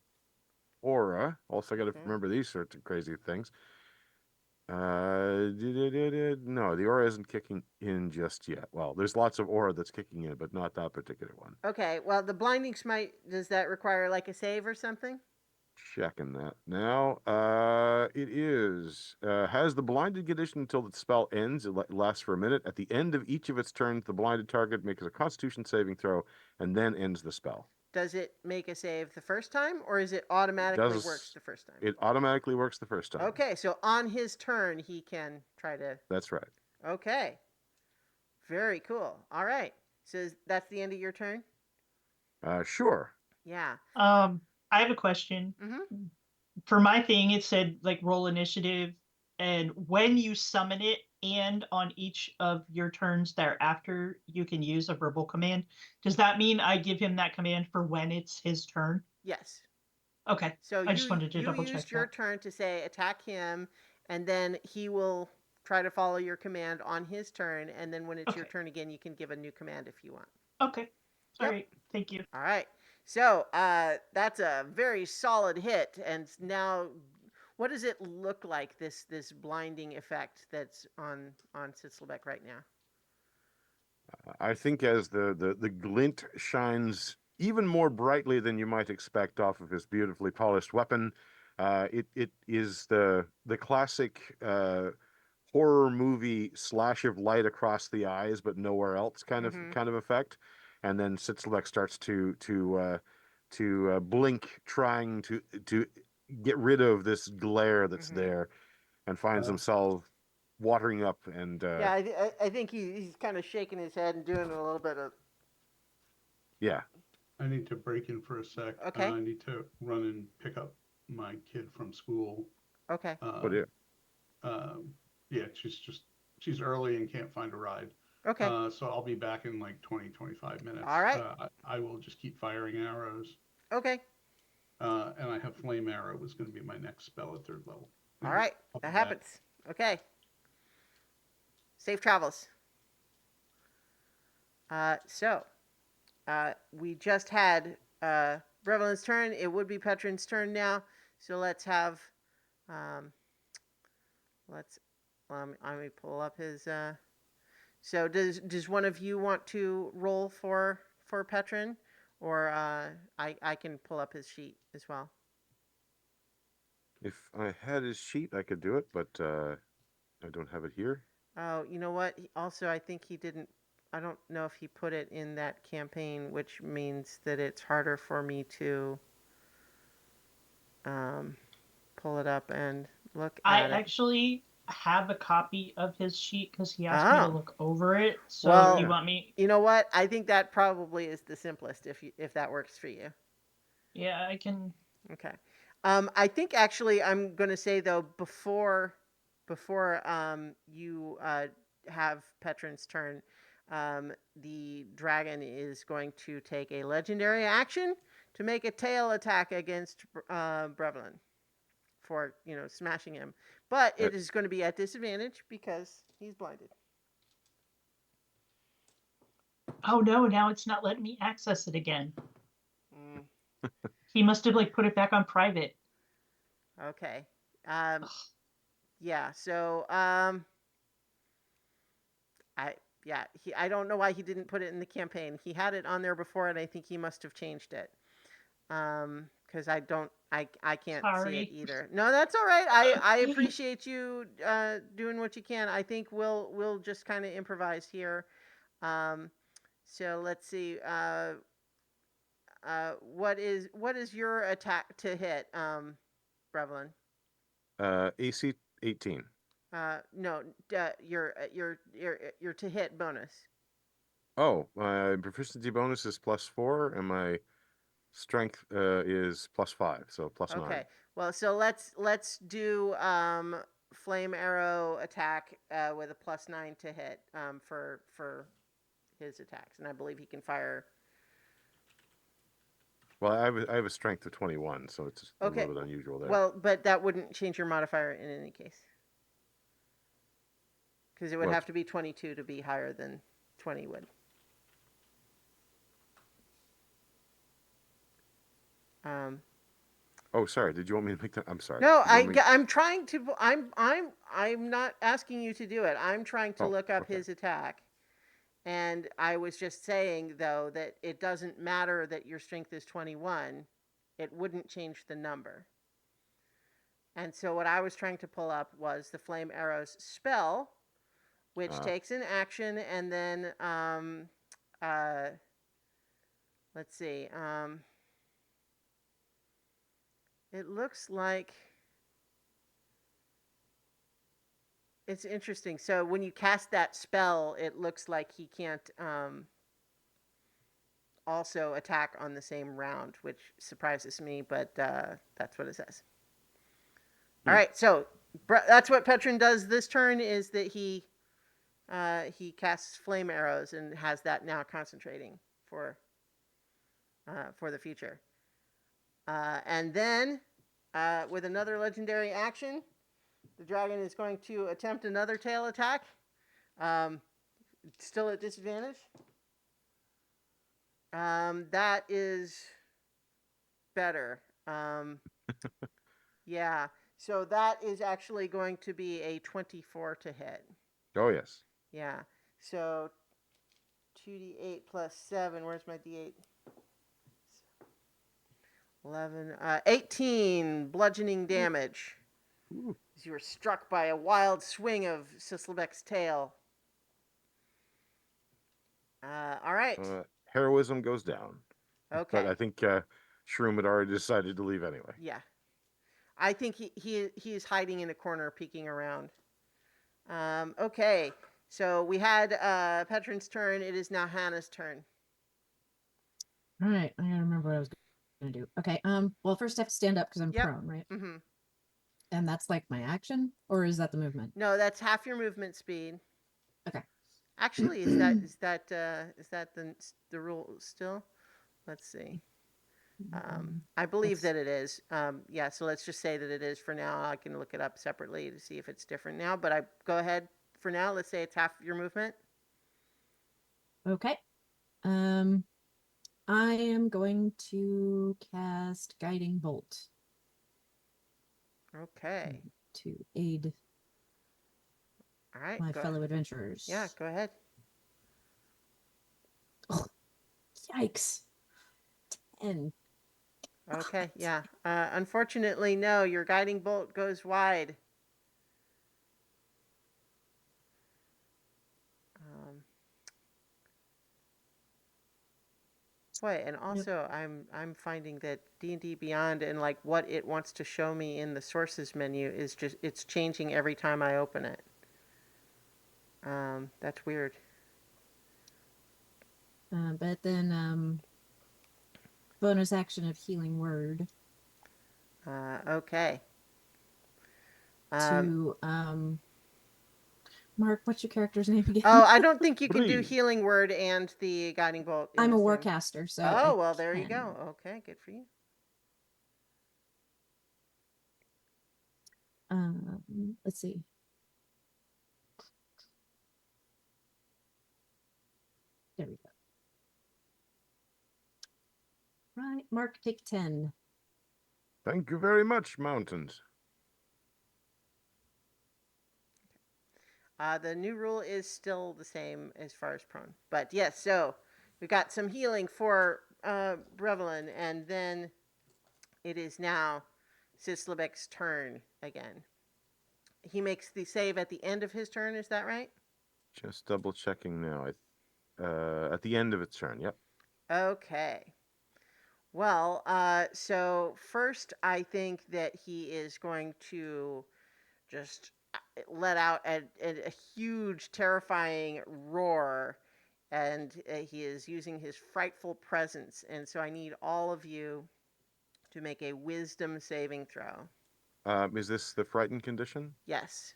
aura. Also, I got to Okay. remember these sorts of crazy things. No, the aura isn't kicking in just yet. Well, there's lots of aura that's kicking in, but not that particular one. Okay, well, the blinding smite, does that require like a save or something? Checking that now. It is has the blinded condition until the spell ends. It lasts for a minute. At the end of each of its turns, the blinded target makes a Constitution saving throw and then ends the spell. Does it make a save the first time, or is it automatically works the first time? It automatically works the first time. Okay, so on his turn, he can try to. That's right. Okay. Very cool. All right. So that's the end of your turn? Sure. Yeah. I have a question. Mm-hmm. For my thing, it said like roll initiative, and when you summon it, and on each of your turns thereafter, you can use a verbal command. Does that mean I give him that command for when it's his turn? Yes. Okay. So I just wanted to you double check used your that. turn to say attack him, and then he will try to follow your command on his turn, and then when it's your Okay. turn again, you can give a new command if you want. Okay. All Yep. right. Thank you. All right. So that's a very solid hit, and now, what does it look like? This blinding effect that's on Sitzlebeck right now. I think as the glint shines even more brightly than you might expect off of his beautifully polished weapon, it is the classic horror movie slash of light across the eyes but nowhere else kind of effect, and then Sitzlebeck starts to blink, trying to get rid of this glare that's there, and finds himself watering up and Yeah, I think he's kind of shaking his head and doing a little bit of. yeah. I need to break in for a sec. Okay. I need to run and pick up my kid from school. Okay. Oh dear. Yeah, she's early and can't find a ride. Okay. So I'll be back in like 20-25 minutes. All right. I will just keep firing arrows. Okay. And I have flame arrow was going to be my next spell at 3rd level. All Anyway, right. I'll be That back. happens. Okay. Safe travels. So we just had Brevlin's turn. It would be Petron's turn now. So let's have, let me pull up his. So does one of you want to roll for Petron, or I can pull up his sheet as well. If I had his sheet, I could do it, but I don't have it here. Oh, you know what? Also, I think he didn't. I don't know if he put it in that campaign, which means that it's harder for me to pull it up and look I at it. actually have a copy of his sheet because he asked me to Oh. look over it. So Well, you want me? You know what? I think that probably is the simplest if that works for you. Yeah, I can. Okay. I think actually I'm going to say though before you have Petron's turn, the dragon is going to take a legendary action to make a tail attack against Brevlin for smashing him, but it is going to be at disadvantage because he's blinded. Oh no! Now it's not letting me access it again. Mm, He must have like put it back on private. okay. Yeah. So I don't know why he didn't put it in the campaign. He had it on there before, and I think he must have changed it. Because I can't see it Sorry. either. No, that's all right. I appreciate you doing what you can. I think we'll just kind of improvise here. So let's see. What is your attack to hit, Brevlin? AC 18. No, your to hit bonus. Oh, my proficiency bonus is +4, and my strength is +5, so +9. Okay. Well, so let's do flame arrow attack with a +9 to hit for his attacks, and I believe he can fire Well, I have a strength of 21, so it's a Okay. little bit unusual there. Well, but that wouldn't change your modifier in any case. Because it would What? have to be 22 to be higher than 20 would. Oh, sorry. Did you want me to make that? I'm sorry. No, Did you want me... I'm trying to. I'm not asking you to do it. I'm trying to Oh, look up okay. his attack, and I was just saying though that it doesn't matter that your strength is 21. It wouldn't change the number. And so what I was trying to pull up was the Flame Arrows spell, which takes an action, and then let's see. It looks like it's interesting. So when you cast that spell, it looks like he can't also attack on the same round, which surprises me, but that's what it says. All right, so that's what Petrin does this turn, is that he casts flame arrows and has that now concentrating for the future. And then with another legendary action, the dragon is going to attempt another tail attack. Still at disadvantage. That is better. Yeah. So that is actually going to be a 24 to hit. Oh, yes. Yeah. So 2d8 plus 7. Where's my d8? 11. 18 bludgeoning damage. Ooh. As you were struck by a wild swing of Sislebek's tail. All right. Heroism goes down. Okay. But I think Shroom had already decided to leave anyway. Yeah. I think he is hiding in a corner, peeking around. Okay. So we had Petrin's turn. It is now Hannah's turn. All right, I gotta remember what I was gonna do. Okay. Well, first I have to stand up because I'm Yep. prone, right? Mm-hmm. And that's like my action, or is that the movement? No, that's half your movement speed. Okay. Actually, is that the rule still? Let's see. I believe that it is. Yeah, so let's just say that it is for now. I can look it up separately to see if it's different now. But I go ahead for now. Let's say it's half your movement. Okay. I am going to cast Guiding Bolt Okay. to aid All right. my Go fellow ahead. adventurers. Yeah, go ahead. Oh, yikes. 10. Okay. Yeah. Unfortunately, no. Your guiding bolt goes wide. Boy, and also I'm finding that D&D Beyond and like what it wants to show me in the sources menu is just it's changing every time I open it. That's weird. But then bonus action of Healing Word Okay. to Mark, what's your character's name again? Oh, I don't think you can do Breathe. healing word and the guiding bolt. in I'm a the same- warcaster, so Oh, I well, there you can. go. Okay, good for you. Let's see. There we go. Right, Mark, take 10. Thank you very much, Mountains. The new rule is still the same as far as prone. But yes, so we got some healing for Brevelin, and then it is now Sislebek's turn again. He makes the save at the end of his turn, is that right? Just double checking now. At the end of its turn, yep. Okay. Well, so first I think that he is going to just let out a huge, terrifying roar, and he is using his frightful presence. And so I need all of you to make a wisdom saving throw. Is this the frightened condition? Yes.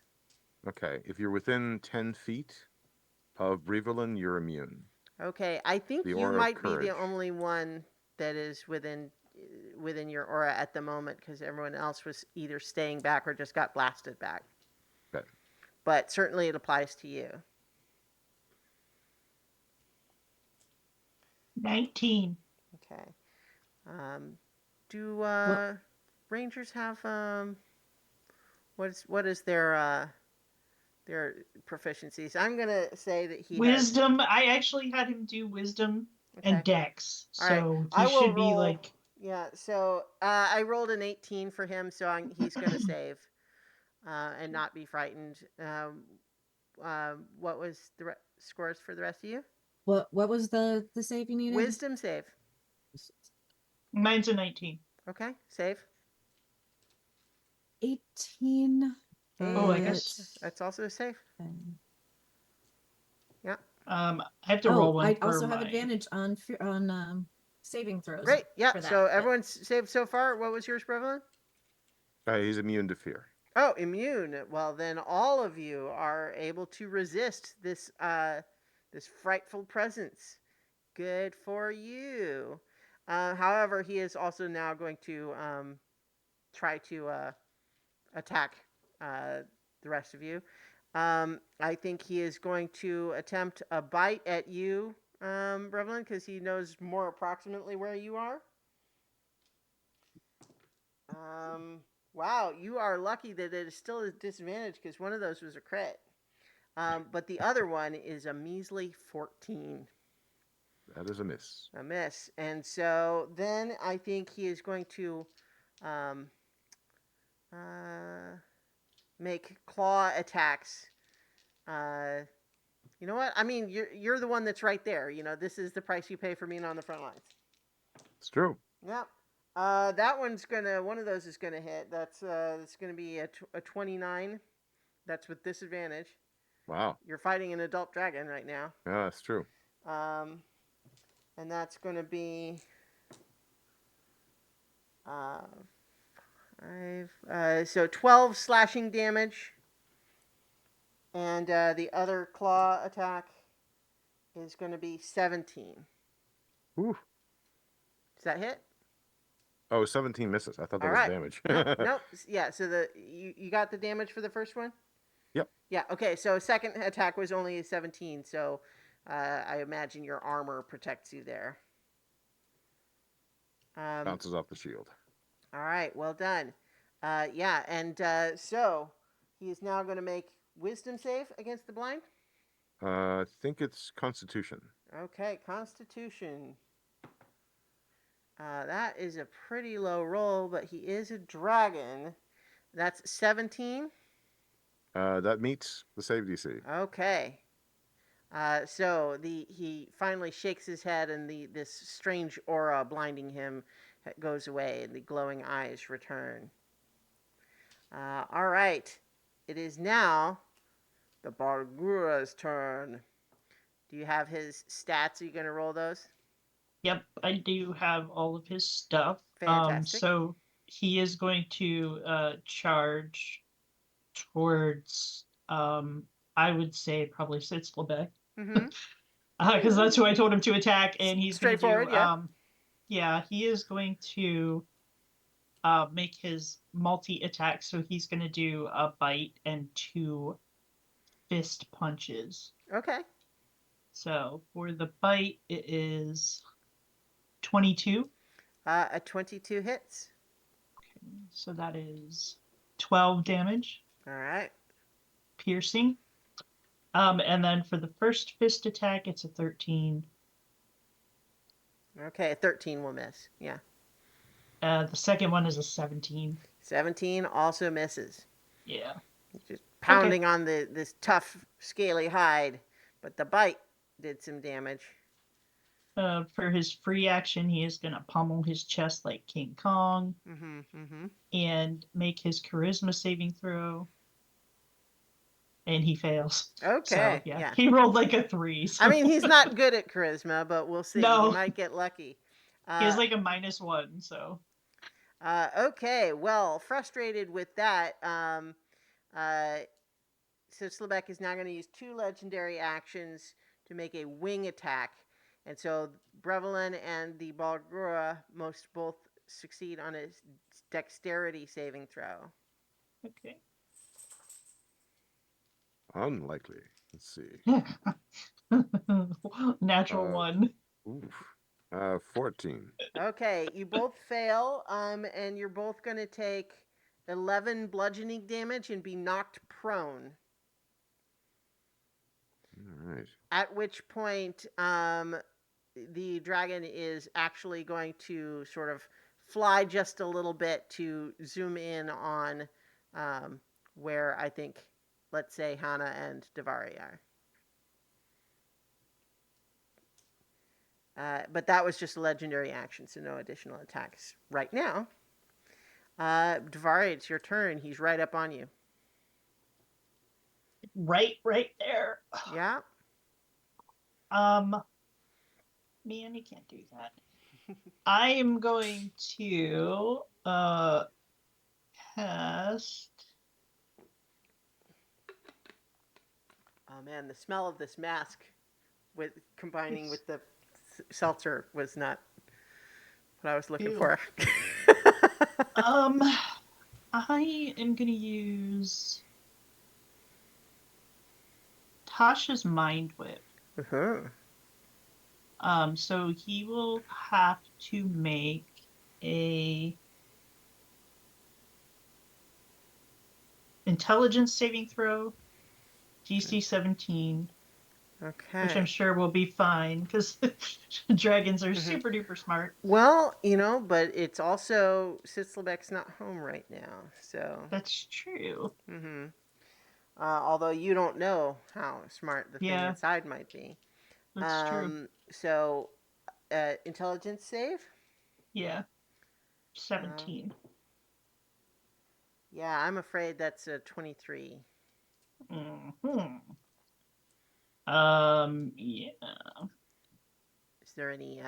Okay. If you're within 10 feet of Brevelin, you're immune. Okay, I think The you aura of might be the courage. only one that is within your aura at the moment, because everyone else was either staying back or just got blasted back. Okay. But certainly it applies to you. 19. Okay. Do Well- rangers have what is their proficiencies? I'm gonna say that he has. Wisdom. I actually had him do wisdom Okay. and dex. All right. So I he will should be roll. like, Yeah. So I rolled an 18 for him, so he's gonna save and not be frightened. What was the scores for the rest of you? What was the save you needed? Wisdom save. mine's a 19. Okay. Save. 18. Oh, I but- guess. That's also a save. Yeah. I have to roll Oh, one. I for also have my- advantage on saving throws. Great. Yeah. for that, So but- everyone's saved so far. What was yours, Brevlin? He's immune to fear. Oh, immune. Well, then all of you are able to resist this this frightful presence. Good for you. However, he is also now going to try to attack the rest of you. I think he is going to attempt a bite at you, Brevlin, because he knows more approximately where you are. Wow, you are lucky that it is still a disadvantage because one of those was a crit. But the other one is a measly 14. That is a miss. A miss. And so then I think he is going to make claw attacks. You know what? I mean, you're the one that's right there. You know, this is the price you pay for being on the front lines. It's true. Yep. One of those is gonna hit. That's gonna be a 29. That's with disadvantage. Wow. You're fighting an adult dragon right now. Yeah, that's true. And that's gonna be 5. So 12 slashing damage. And the other claw attack is gonna be 17. Whew. Does that hit? Oh, 17 misses. I thought that All was right. damage. Nope. Yeah. So you got the damage for the first one. Yep. Yeah. Okay. So second attack was only a 17. So I imagine your armor protects you there. Bounces off the shield. All right. Well done. Yeah. And so he is now going to make wisdom save against the blind. I think it's Constitution. Okay. Constitution. That is a pretty low roll, but he is a dragon. That's 17. That meets the save DC. Okay. So he finally shakes his head, and this strange aura blinding him goes away, and the glowing eyes return. All right. It is now the Bargura's turn. Do you have his stats? Are you going to roll those? Yep, I do have all of his stuff. Fantastic. So he is going to charge towards I would say probably Sitzlebeck. Mm-hmm. Because that's who I told him to attack, and he's going to do Straightforward, yeah. yeah, he is going to make his multi attack, so he's going to do a bite and 2 fist punches. Okay. So for the bite, it is 22. A 22 hits. Okay, so that is 12 damage, All right. piercing. And then for the first fist attack, it's a 13. Okay, a 13 will miss. Yeah. The second one is a 17. 17 also misses. Yeah. Just pounding on this tough, scaly hide. But the bite did some damage. For his free action, he is going to pummel his chest like King Kong Mm-hmm. Mm-hmm. and make his charisma saving throw. And he fails. Okay. So, yeah. Yeah. He rolled like a 3. So I mean, he's not good at charisma, but we'll see. No. He might get lucky. he has like a -1, so. Okay. Well, frustrated with that, so Slebek is now going to use 2 legendary actions to make a wing attack. And so Brevelin and the Balgrua most both succeed on a dexterity saving throw. Okay. Unlikely. Let's see. Natural Uh, one. Oof. 14. Okay, you both fail, and you're both going to take 11 bludgeoning damage and be knocked prone. All right. At which point, the dragon is actually going to sort of fly just a little bit to zoom in on where I think, let's say, Hana and Davari are. But that was just a legendary action, so no additional attacks right now. Davari, it's your turn. He's right up on you. Right there. Yeah. Man, you can't do that. I am going to cast. Oh man, the smell of this mask with combining with the seltzer was not what I was looking Ew. for. I am gonna use Tasha's Mind Whip. Uh-huh. So he will have to make a intelligence saving throw, DC 17, Okay. which I'm sure will be fine because dragons are super duper smart. Well, but it's also Sitzlebek's not home right now, so. That's true. Mm-hmm. Although you don't know how smart the thing Yeah. inside might be. That's true. So, intelligence save? Yeah. 17. Yeah, I'm afraid that's a 23. Yeah. Is there any,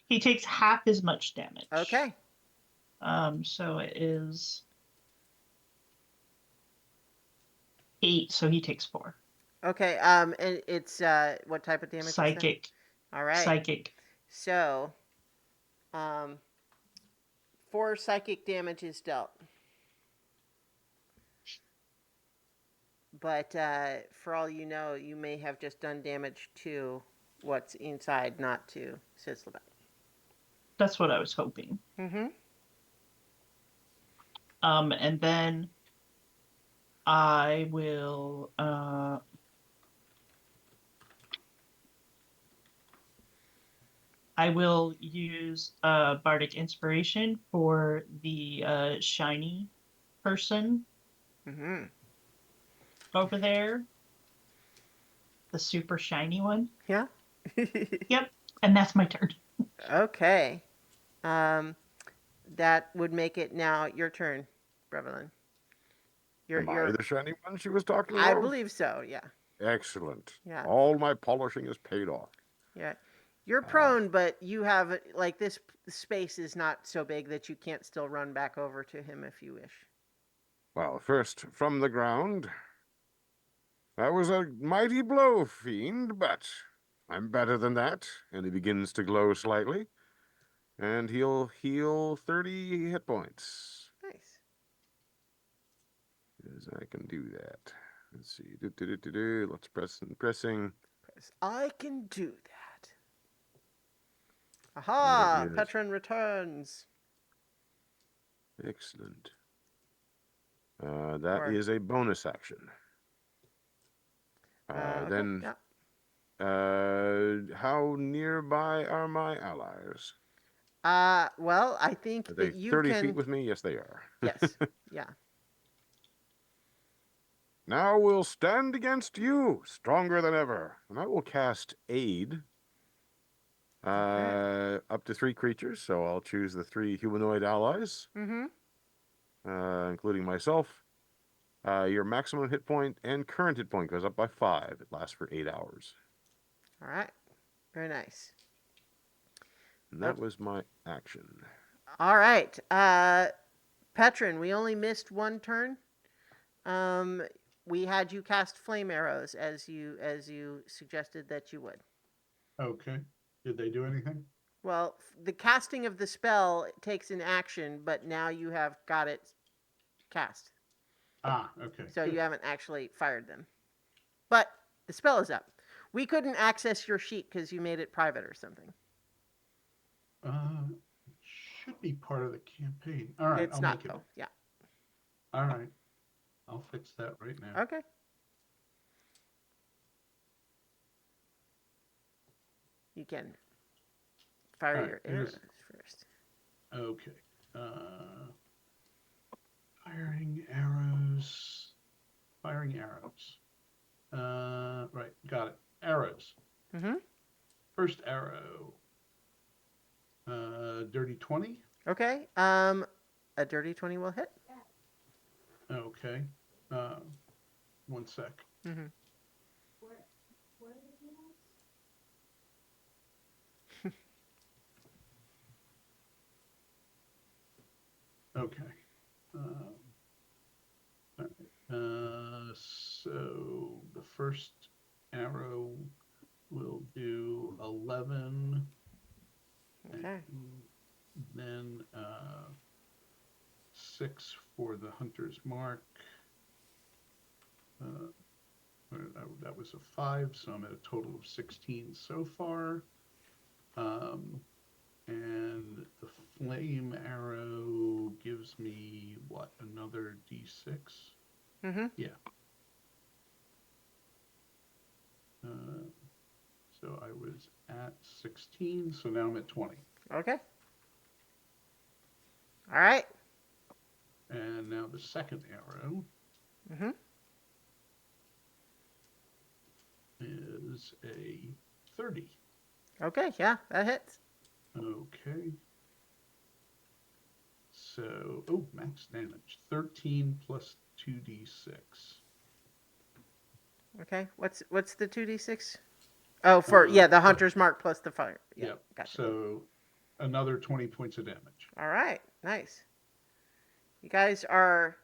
He takes half as much damage. Okay. So it is 8, so he takes 4. Okay, and it's, what type of damage is that? Psychic. All right. Psychic. So, 4 psychic damage is dealt. But for all you know, you may have just done damage to what's inside, not to Sizzlebek. That's what I was hoping. Mm-hmm. And then I will use Bardic Inspiration for the shiny person Mm-hmm. over there. The super shiny one. Yeah. Yep. And that's my turn. Okay. That would make it now your turn, Brevelin. Am I the shiny one she was talking about? I believe so, yeah. Excellent. Yeah. All my polishing is paid off. Yeah. You're prone, but you have, like, this space is not so big that you can't still run back over to him if you wish. Well, first from the ground. That was a mighty blow, fiend, but I'm better than that. And he begins to glow slightly. And he'll heal 30 hit points. Nice. As I can do that. Let's see. Let's pressing. I can do that. Aha! That is- Petron returns. Excellent. That Or- is a bonus action. Okay, Then, yeah. how nearby are my allies? Well, I think Are they that you 30 can. feet with me? Yes, they are. Yes. Yeah. Now we'll stand against you, stronger than ever. And I will cast Aid. Okay. Up to 3 creatures, so I'll choose the 3 humanoid allies, Mm-hmm. including myself. Your maximum hit point and current hit point goes up by 5. It lasts for 8 hours. All right. Very nice. And that was my action. All right. Petron, we only missed one turn. We had you cast flame arrows as you suggested that you would. Okay. Did they do anything? Well, the casting of the spell takes an action, but now you have got it cast. Ah, okay. So good. you haven't actually fired them. But the spell is up. We couldn't access your sheet because you made it private or something. It should be part of the campaign. All right, It's I'll not, make it. though. Yeah. All right, I'll fix that right now. Okay. You can fire All right, your here's- arrows first. Okay. Firing arrows. Firing arrows. Right, got it. Arrows. Mm-hmm. First arrow. Dirty 20. Okay. A dirty 20 will hit. Okay. 1 sec. Mm-hmm. Okay. All right. So the first arrow will do 11. Okay. And then 6 for the hunter's mark. That was a 5, so I'm at a total of 16 so far. And the flame arrow gives me what? Another D6? Mm-hmm. Yeah. So I was at 16, so now I'm at 20. Okay. All right. And now the second arrow Mm-hmm. is a 30. Okay. Yeah, that hits. Okay. So, oh, max damage. 13 plus 2d6. Okay. What's the 2d6? Oh, for the for- hunter's mark plus the fire. Yeah. Yep. Gotcha. So another 20 points of damage. All right. Nice. You guys are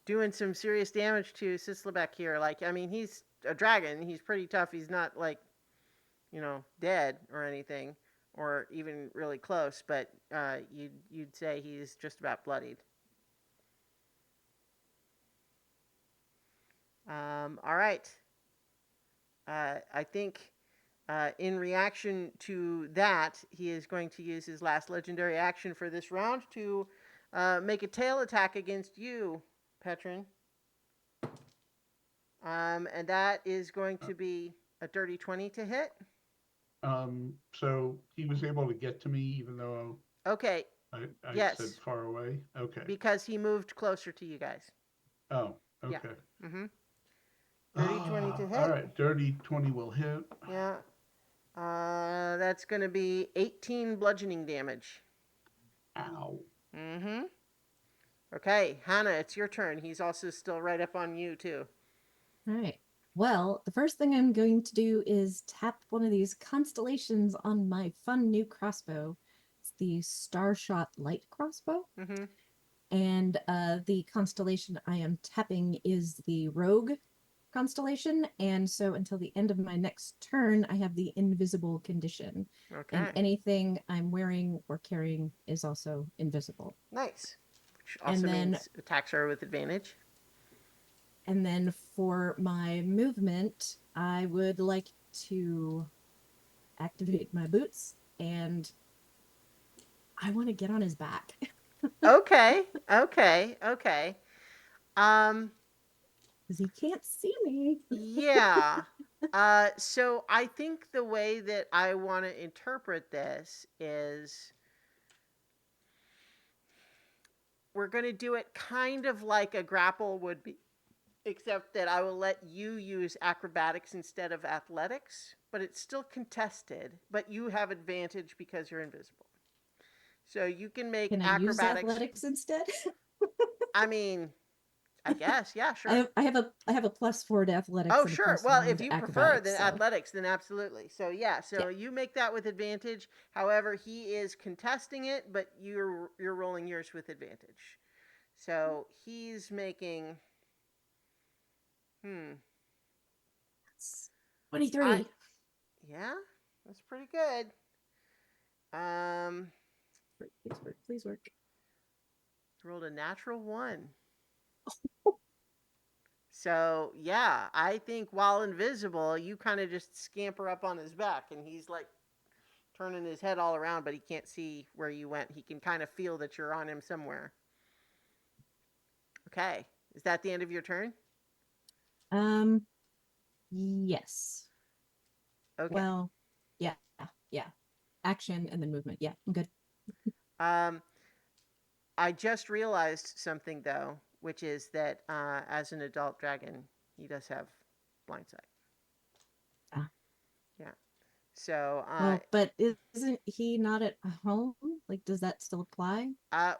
doing some serious damage to Sislabek here. Like, I mean, he's a dragon. He's pretty tough. He's not like, dead or anything, or even really close. But you'd say he's just about bloodied. All right. I think in reaction to that, he is going to use his last legendary action for this round to make a tail attack against you, Petrin. And that is going to be a dirty 20 to hit. So he was able to get to me even though Okay, I Yes. said far away. Okay. because he moved closer to you guys. Oh, Yeah. okay. Mm-hmm. Dirty 20 to hit. All right, dirty 20 will hit. Yeah. That's going to be 18 bludgeoning damage. Ow. Mm-hmm. Okay, Hannah, it's your turn. He's also still right up on you, too. All right. Well, the first thing I'm going to do is tap one of these constellations on my fun new crossbow. It's the Starshot Light crossbow. Mm-hmm. And the constellation I am tapping is the Rogue constellation. And so until the end of my next turn, I have the invisible condition. Okay. And anything I'm wearing or carrying is also invisible. Nice. Which also And then- means attacks are with advantage. And then for my movement, I would like to activate my boots and I want to get on his back. Okay. Because he can't see me. Yeah. So I think the way that I want to interpret this is we're going to do it kind of like a grapple would be, except that I will let you use acrobatics instead of athletics, but it's still contested, but you have advantage because you're invisible. So you can make Can I use acrobatics. athletics instead? I mean, I guess, yeah, sure. I have a +4 to athletics. Oh, and a sure. +1 Well, if to you prefer acrobatics, the so- athletics, then absolutely. So yeah, so Yeah. you make that with advantage. However, he is contesting it, but you're rolling yours with advantage. So he's making 23. Yeah, that's pretty good. Please work. Please work. Rolled a natural 1. So, yeah, I think while invisible, you kind of just scamper up on his back, and he's like turning his head all around, but he can't see where you went. He can kind of feel that you're on him somewhere. Okay. Is that the end of your turn? Yes. Okay. Well, yeah. Action and then movement. Yeah, I'm good. Um, I just realized something, though, which is that as an adult dragon, he does have blind sight. Ah. Yeah. So, Well, but isn't he not at home? Like, does that still apply?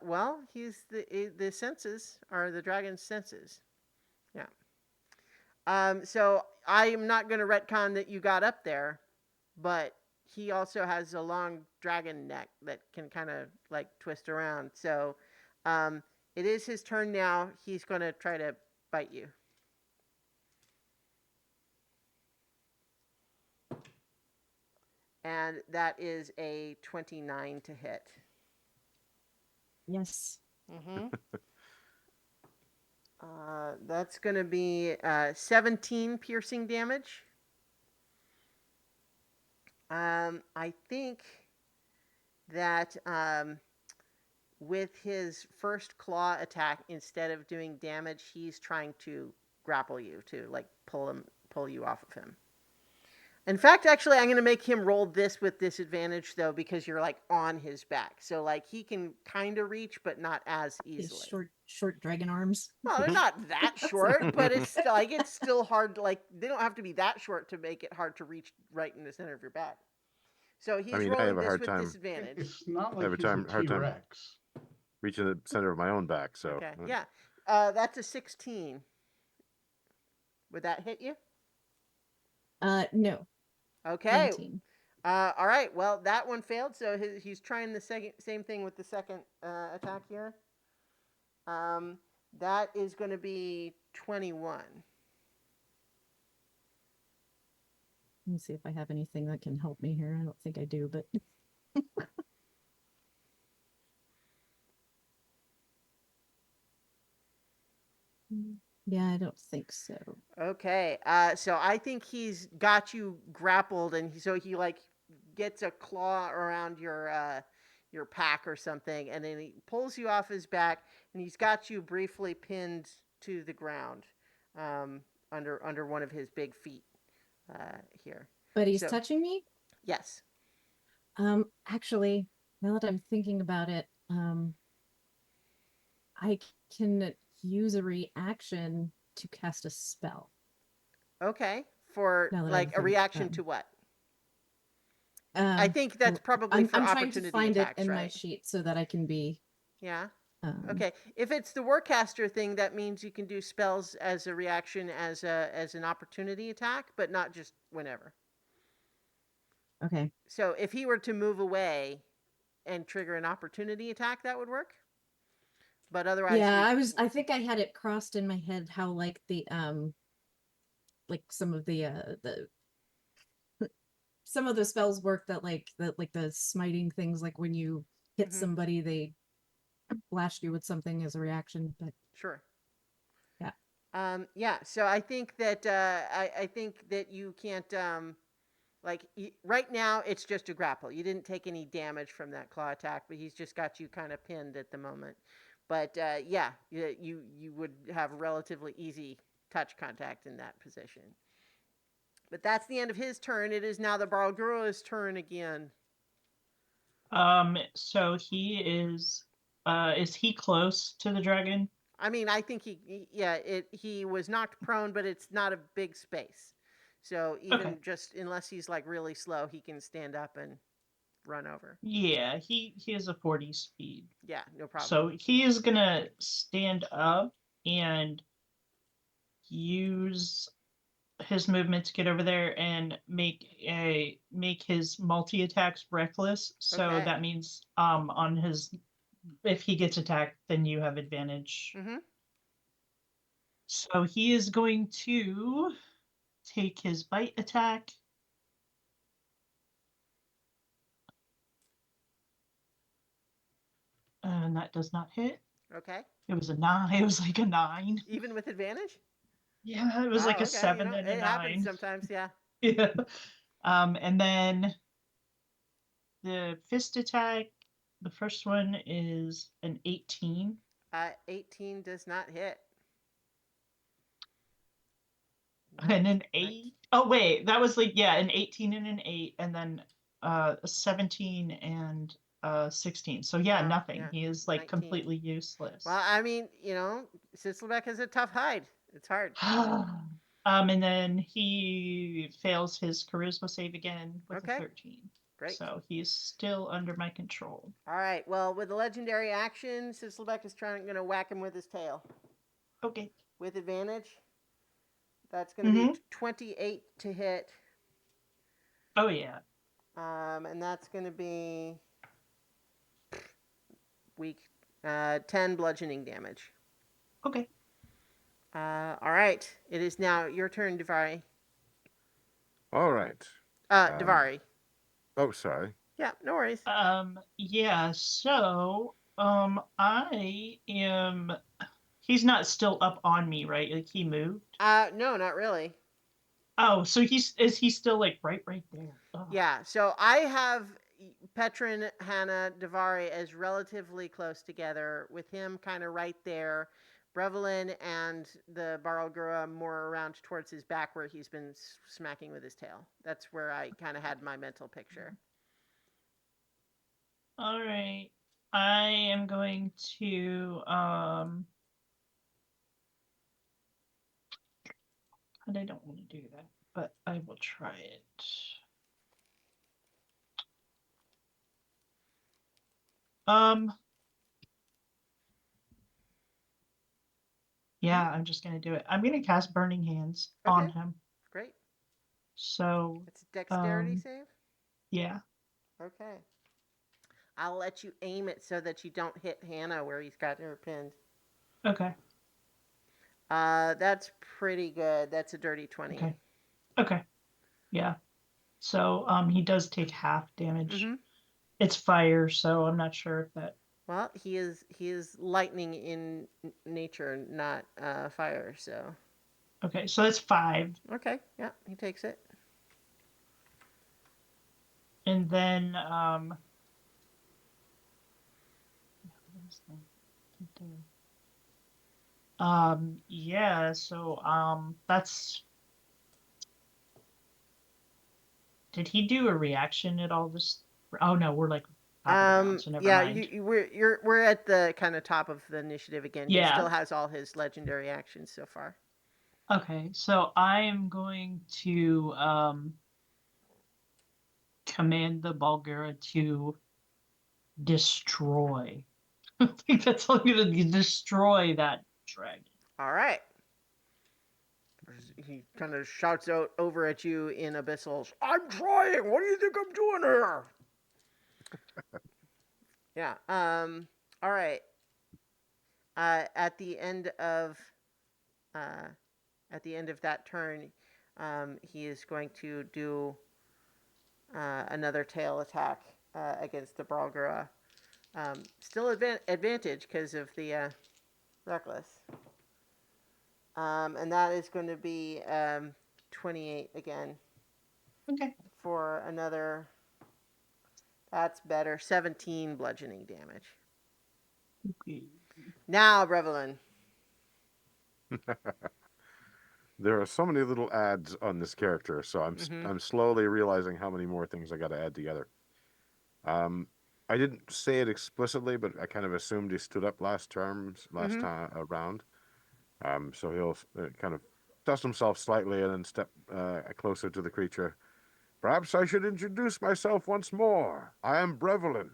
well, he's the senses are the dragon's senses. Yeah. So I am not going to retcon that you got up there, but he also has a long dragon neck that can kind of like twist around. So, um, it is his turn now. He's going to try to bite you. And that is a 29 to hit. Yes. Mm-hmm. That's going to be 17 piercing damage. I think that with his first claw attack, instead of doing damage, he's trying to grapple you to like pull you off of him. In fact, actually, I'm going to make him roll this with disadvantage, though, because you're like on his back. So like he can kind of reach, but not as His easily. short dragon arms. Well, they're not that short, but it's still hard. Like they don't have to be that short to make it hard to reach right in the center of your back. So he's I have rolling a this hard with time. disadvantage. It's not I have like a he's a hard time T-Rex. reaching the center of my own back. So Okay, yeah. That's a 16. Would that hit you? No. Okay. 19. All right. Well, that one failed. So he's trying the same thing with the second attack here. That is going to be 21. Let me see if I have anything that can help me here. I don't think I do, but yeah, I don't think so. Okay. So I think he's got you grappled, and so he like gets a claw around your pack or something, and then he pulls you off his back, and he's got you briefly pinned to the ground, under one of his big feet here. But he's So touching me? yes. Actually, now that I'm thinking about it, I can use a reaction to cast a spell. Okay. For Now that like a reaction to what? I think that's probably for I'm trying to opportunity find attacks, it in right? my sheet so that I can be. Yeah. Okay. If it's the Warcaster thing, that means you can do spells as a reaction as an opportunity attack, but not just whenever. Okay. So if he were to move away and trigger an opportunity attack, that would work. But otherwise, Yeah, I think I had it crossed in my head how like like some of the some of the spells work that like the smiting things, like when you hit somebody, they blast you with something as a reaction. But sure. yeah. Yeah. So I think that I think that you can't like right now it's just a grapple. You didn't take any damage from that claw attack, but he's just got you kind of pinned at the moment. But yeah, you would have relatively easy touch contact in that position. But that's the end of his turn. It is now the Barlguro's turn again. So is he close to the dragon? I mean, I think he was knocked prone, but it's not a big space. So even just unless he's like really slow, he can stand up and run over. Yeah, he has a 40 speed. Yeah, no problem. So he is gonna stand up and use his movement to get over there and make his multi attacks reckless. So Okay. that means on his, if he gets attacked, then you have advantage. Mm-hmm. So he is going to take his bite attack. And that does not hit. Okay. It was a 9. It was like a 9. Even with advantage? Yeah, it was Wow, like a okay. 7 and a It happens 9. sometimes, yeah. Yeah. And then the fist attack, the first one is an 18. 18 does not hit. And an 19. 8. Oh wait, that was like, yeah, an 18 and an 8, and then a 17 and 16. So yeah, Wow, nothing. yeah, He is like 19. completely useless. Well, I mean, Sitzlebeck has a tough hide. It's hard. And then he fails his charisma save again with Okay. a 13. Great. So he's still under my control. All right. Well, with the legendary action, Sitzlebeck is going to whack him with his tail. Okay. With advantage. That's going to be Mm-hmm. 28 to hit. Oh yeah. And that's going to be weak. 10 bludgeoning damage. Okay. All right. It is now your turn, Davari. All right. Davari. Oh, sorry. Yeah, no worries. Yeah, so I am he's not still up on me, right? Like he moved. No, not really. Oh, so is he still like right there? Oh. Yeah, so I have Petrin, Hannah, Davari as relatively close together, with him kind of right there. Brevelin and the Barlgura more around towards his back where he's been smacking with his tail. That's where I kind of had my mental picture. All right. I am going to and I don't want to do that, but I will try it. Yeah, I'm just gonna do it. I'm gonna cast Burning Hands on Okay, him. great. So It's a dexterity save? yeah. Okay. I'll let you aim it so that you don't hit Hannah where he's got her pinned. Okay. That's pretty good. That's a dirty 20. Okay. Okay. Yeah. So he does take half damage. Mm-hmm. It's fire, so I'm not sure if that. Well, he is lightning in nature, not fire. So Okay, so that's 5. okay, yeah, he takes it. And then yeah, so that's, did he do a reaction at all this? Oh no, we're like top of the round, so never Yeah, mind. we're at the kind of top of the initiative again. He Yeah. still has all his legendary actions so far. Okay, so I am going to command the Bulgara to destroy. I think that's all I'm gonna do, destroy that dragon. All right. He kind of shouts out over at you in abyssals. I'm trying. What do you think I'm doing here? Yeah. All right. At the end of that turn, he is going to do another tail attack against the Bralgura. Still advantage because of the reckless. And that is going to be 28 again. Okay. For another, that's better, 17 bludgeoning damage. Okay. Now, Brevelin. There are so many little adds on this character, so I'm slowly realizing how many more things I got to add together. I didn't say it explicitly, but I kind of assumed he stood up last time around. So he'll kind of dust himself slightly and then step closer to the creature. Perhaps I should introduce myself once more. I am Brevelin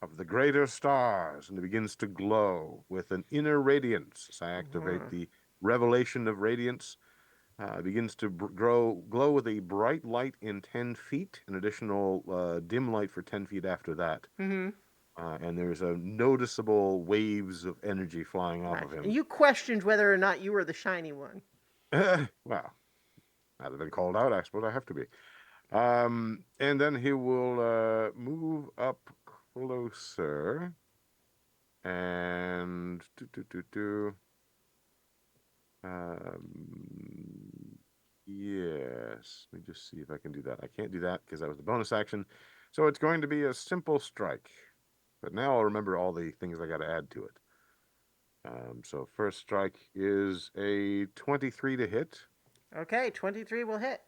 of the greater stars, and it begins to glow with an inner radiance. As I activate the revelation of radiance, it begins to glow with a bright light in 10 feet, an additional dim light for 10 feet after that. Mm-hmm. And there's a noticeable waves of energy flying off of him. And you questioned whether or not you were the shiny one. Well, I'd have been called out, I suppose I have to be. And then he will move up closer. And yes, let me just see if I can do that. I can't do that because that was the bonus action. So it's going to be a simple strike. But now I'll remember all the things I got to add to it. So first strike is a 23 to hit. Okay, 23 will hit.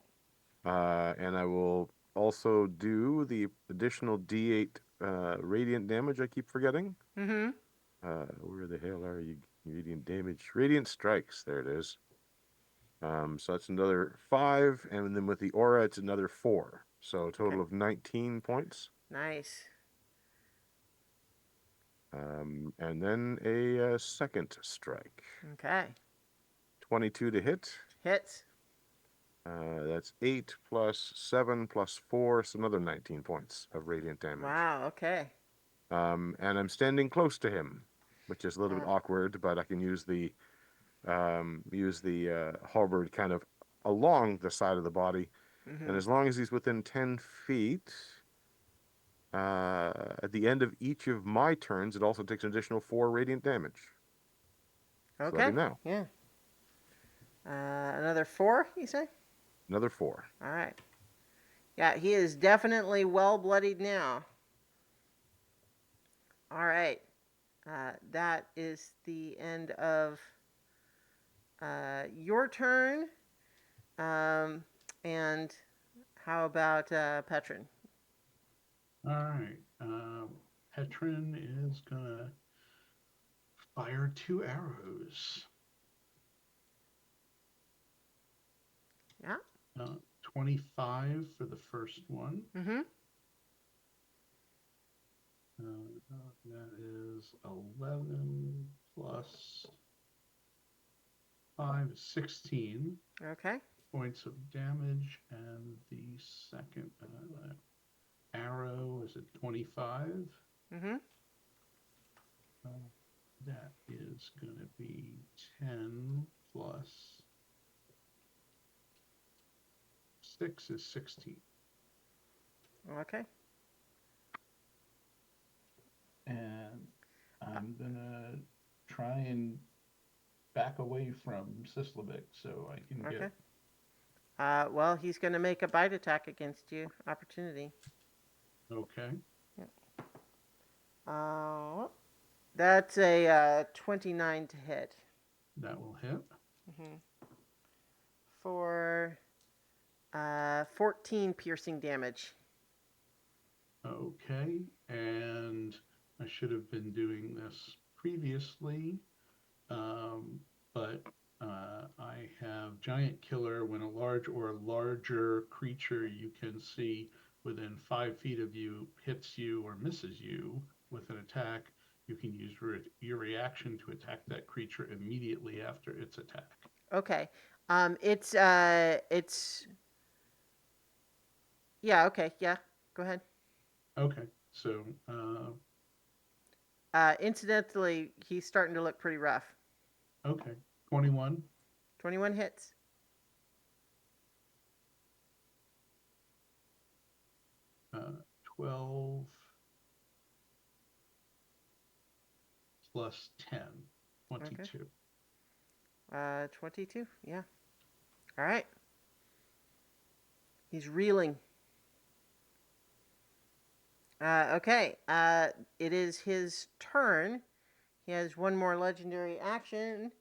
And I will also do the additional D8 radiant damage I keep forgetting. Mm-hmm. Where the hell are you? Radiant damage. Radiant strikes. There it is. So that's another 5, and then with the aura, it's another 4. So a total of 19 points. Nice. And then a second strike. Okay. 22 to hit. Hits. That's 8 plus 7 plus 4, so another 19 points of radiant damage. Wow, okay. And I'm standing close to him, which is a little bit awkward, but I can use the halberd kind of along the side of the body. Mm-hmm. And as long as he's within 10 feet, at the end of each of my turns, it also takes an additional 4 radiant damage. So Okay. let me know. Yeah. Another 4, you say? Another 4. All right. Yeah, he is definitely well bloodied now. All right. That is the end of your turn. And how about Petrin? All right. Petrin is gonna fire 2 arrows. Yeah. 25 for the first one. Mm-hmm. That is 11 plus 5 is 16 Okay. points of damage, and the second arrow is at 25. Mm-hmm. That is going to be 10 plus 6 is 16. Okay. And I'm going to try and back away from Sislevik so I can Okay. get... Well, he's going to make a bite attack against you. Opportunity. Okay. That's a 29 to hit. That will hit. Mm-hmm. For 14 piercing damage. Okay, and I should have been doing this previously, but I have Giant Killer. When a large or larger creature you can see within 5 feet of you hits you or misses you with an attack, you can use your reaction to attack that creature immediately after its attack. Okay. It's yeah, okay, yeah. Go ahead. Okay, so Incidentally, he's starting to look pretty rough. okay, 21. 21 hits. Uh, 12 plus 10, 22. Okay. 22, yeah. All right. He's reeling. Okay. It is his turn. He has one more legendary action.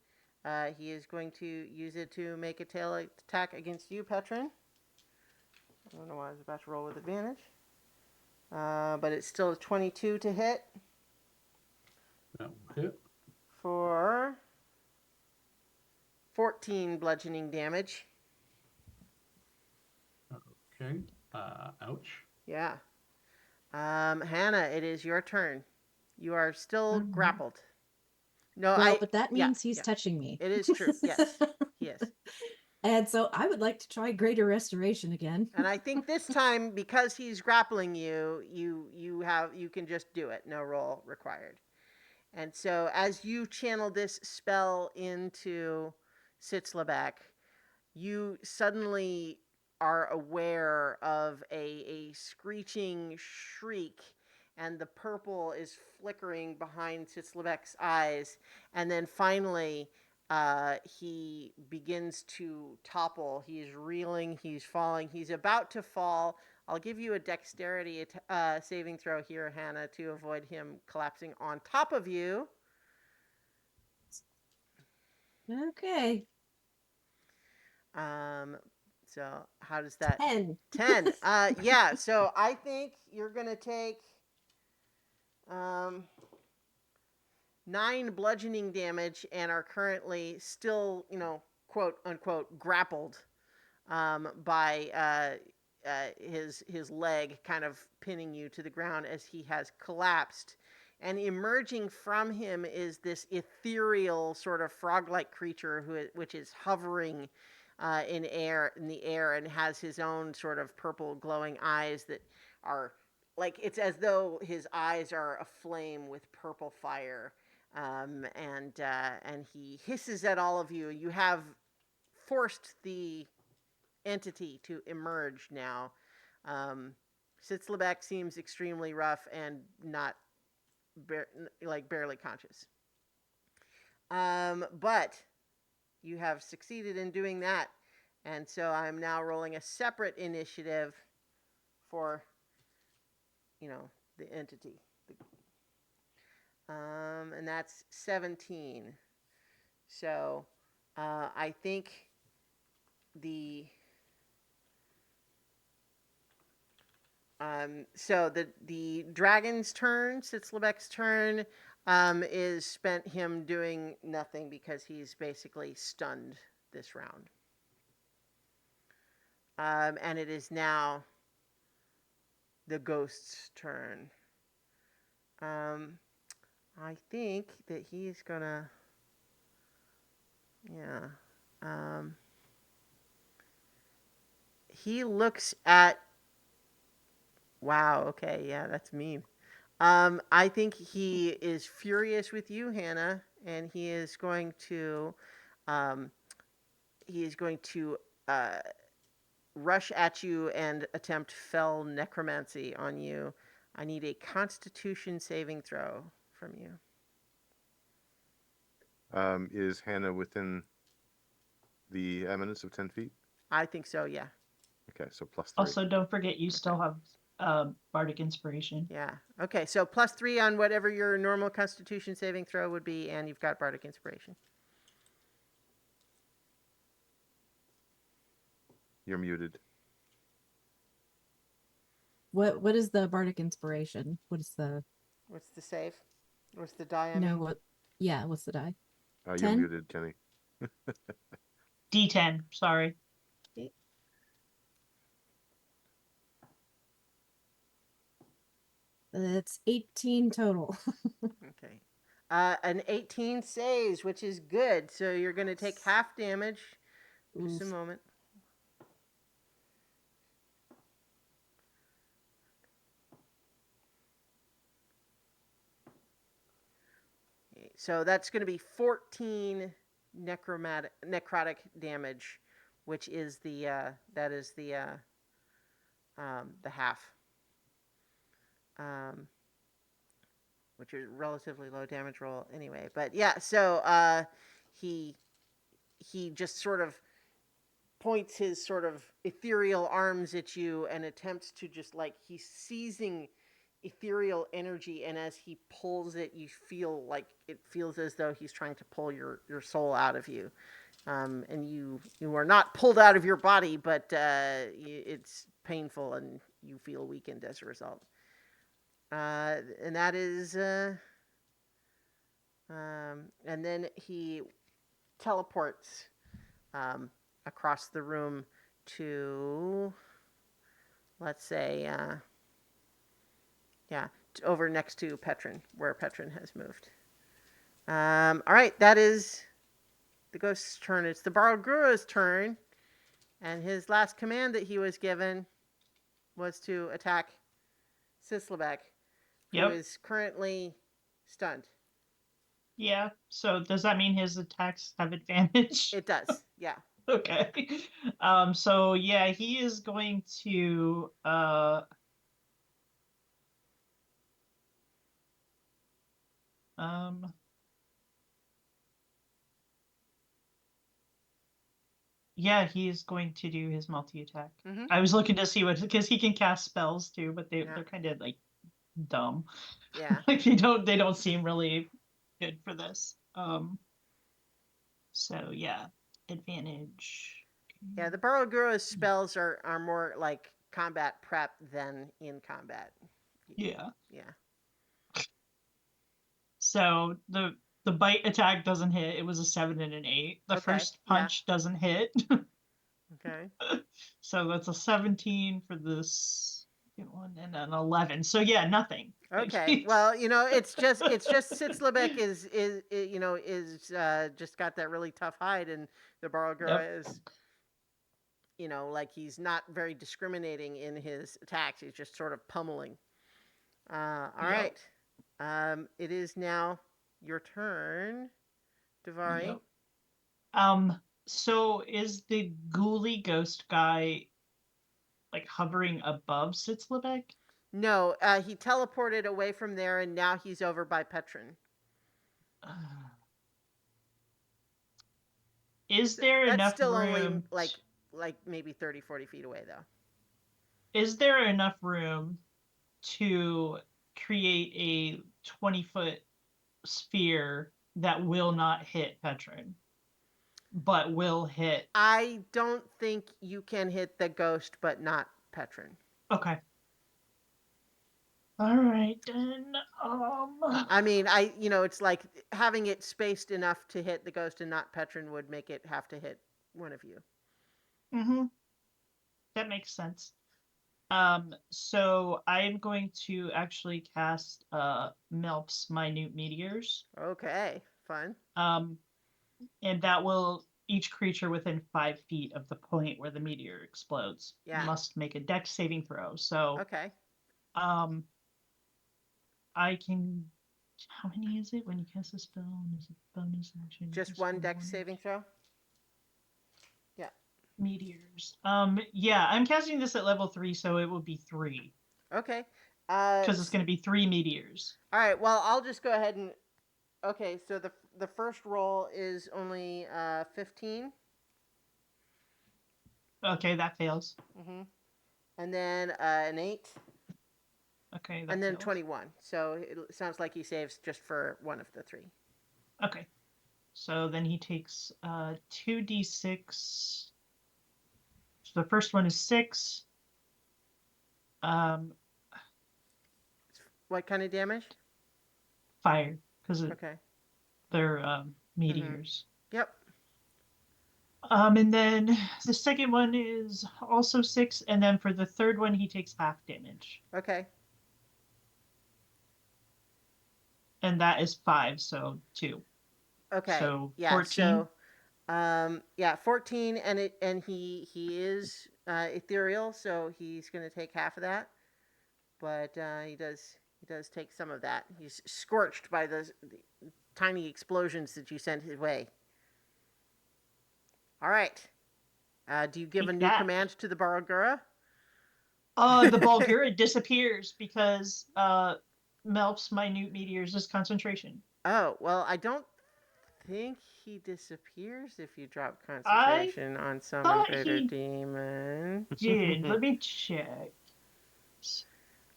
He is going to use it to make a tail attack against you, Petrin. I don't know why I was about to roll with advantage. But it's still a 22 to hit. That will hit. For 14 bludgeoning damage. Okay. Ouch. Yeah. Hannah, it is your turn. You are still grappled. No, well, but that means he's yeah. touching me. It is true. Yes. Yes. And so I would like to try Greater Restoration again. And I think this time, because he's grappling you, you can just do it. No roll required. And so as you channel this spell into Sitzlebek, you suddenly are aware of a screeching shriek and the purple is flickering behind Sislevek's eyes. And then finally, he begins to topple. He's reeling, he's falling, he's about to fall. I'll give you a dexterity saving throw here, Hannah, to avoid him collapsing on top of you. Okay. So how does that 10. 10? Yeah, so I think you're gonna take 9 bludgeoning damage and are currently still, quote unquote, grappled by his leg kind of pinning you to the ground as he has collapsed. And emerging from him is this ethereal sort of frog-like creature which is hovering in the air, and has his own sort of purple glowing eyes that are like, it's as though his eyes are aflame with purple fire. And he hisses at all of you. You have forced the entity to emerge now. Sitzlebek seems extremely rough and not barely conscious. But you have succeeded in doing that, and so I'm now rolling a separate initiative for, the entity. And that's 17. So I think the the dragon's turn, Sitzlebek's turn, is spent him doing nothing because he's basically stunned this round. And it is now the ghost's turn. I think that he's gonna, yeah. He looks at. Wow. Okay. Yeah, that's mean. I think he is furious with you, Hannah, and he is going to, um, uh, rush at you and attempt fell necromancy on you. I need a Constitution saving throw from you. Is Hannah within the eminence of 10 feet? I think so. Yeah. Okay, so +3. Also, don't forget you still have bardic inspiration. Yeah. Okay. So +3 on whatever your normal Constitution saving throw would be, and you've got bardic inspiration. You're muted. What is the bardic inspiration? What's the save? What's the die? I no mean? what? Yeah, what's the die? You're 10? muted, Kenny. D10, sorry. It's 18 total. Okay. An 18 saves, which is good. So you're going to take half damage. Just a Oof. moment. Okay, so that's going to be 14 necrotic damage, which is the half. Which is relatively low damage roll anyway. But yeah, so he just sort of points his sort of ethereal arms at you and attempts to just, like, he's seizing ethereal energy, and as he pulls it, you feel like it feels as though he's trying to pull your soul out of you. And you are not pulled out of your body, but it's painful and you feel weakened as a result. And that is, and then he teleports across the room to, let's say, over next to Petrin, where Petrin has moved. All right, that is the ghost's turn. It's the Barguru's turn, and his last command that he was given was to attack Sislebek, who Yep. is currently stunned. Yeah. So does that mean his attacks have advantage? It does, yeah. Okay. So yeah, he is going to Um, yeah, he's going to do his multi-attack. Mm-hmm. I was looking to see what, because he can cast spells too, but Yeah. they're kind of like dumb. Yeah. Like they don't seem really good for this. So yeah, advantage. Yeah, the Barogura's spells are more like combat prep than in combat. Yeah. Yeah. So the bite attack doesn't hit. It was a 7 and an 8. The Okay. first Yeah. punch doesn't hit. Okay. So that's a 17 for this one and an 11. So yeah, nothing. Like, Okay. Well, it's just Sitzlebeck is just got that really tough hide, and the Yep. Barogura is like he's not very discriminating in his attacks. He's just sort of pummeling. All Yep. right. It is now your turn, Davari. Yep. So is the ghouly ghost guy like hovering above Sitzlebeck? No, he teleported away from there, and now he's over by Petrin. Is there That's enough still only room? like maybe 30, 40 feet away, though. Is there enough room to create a 20-foot sphere that will not hit Petrin, but will hit? I don't think you can hit the ghost, but not Petrin. Okay. All right then. I mean, it's like having it spaced enough to hit the ghost and not Petrin would make it have to hit one of you. Mm-hmm. That makes sense. So I'm going to actually cast Melp's Minute Meteors. Okay, fun. And that will each creature within 5 feet of the point where the meteor explodes must make a Dex saving throw. So Okay. I can. How many is it when you cast a spell? And is it bonus action? Just one Dex saving throw? Yeah. Meteors. Yeah, I'm casting this at level 3, so it will be 3. Okay. Because it's going to be 3 meteors. All right. Well, I'll just go ahead and. Okay, so the first roll is only 15. Okay, that fails. Mm-hmm. And then an 8. Okay, that and then fails. 21. So it sounds like he saves just for one of the 3. Okay. So then he takes 2d6. So the first one is 6. What kind of damage? Fire, because Okay. they're meteors. Yep. And then the second one is also 6, and then for the third one he takes half damage. Okay. And that is 5, so 2. Okay. So Yeah. 14. So, 14, and he is ethereal, so he's going to take half of that. But he does take some of that. He's scorched by the tiny explosions that you sent his way. All right. Do you give Take a new that. command to the Baragura? The Bulgura disappears because Melp's Minute Meteors is concentration. Oh, well, I don't think he disappears if you drop concentration on Summon thought Greater he Demon. Did let me check.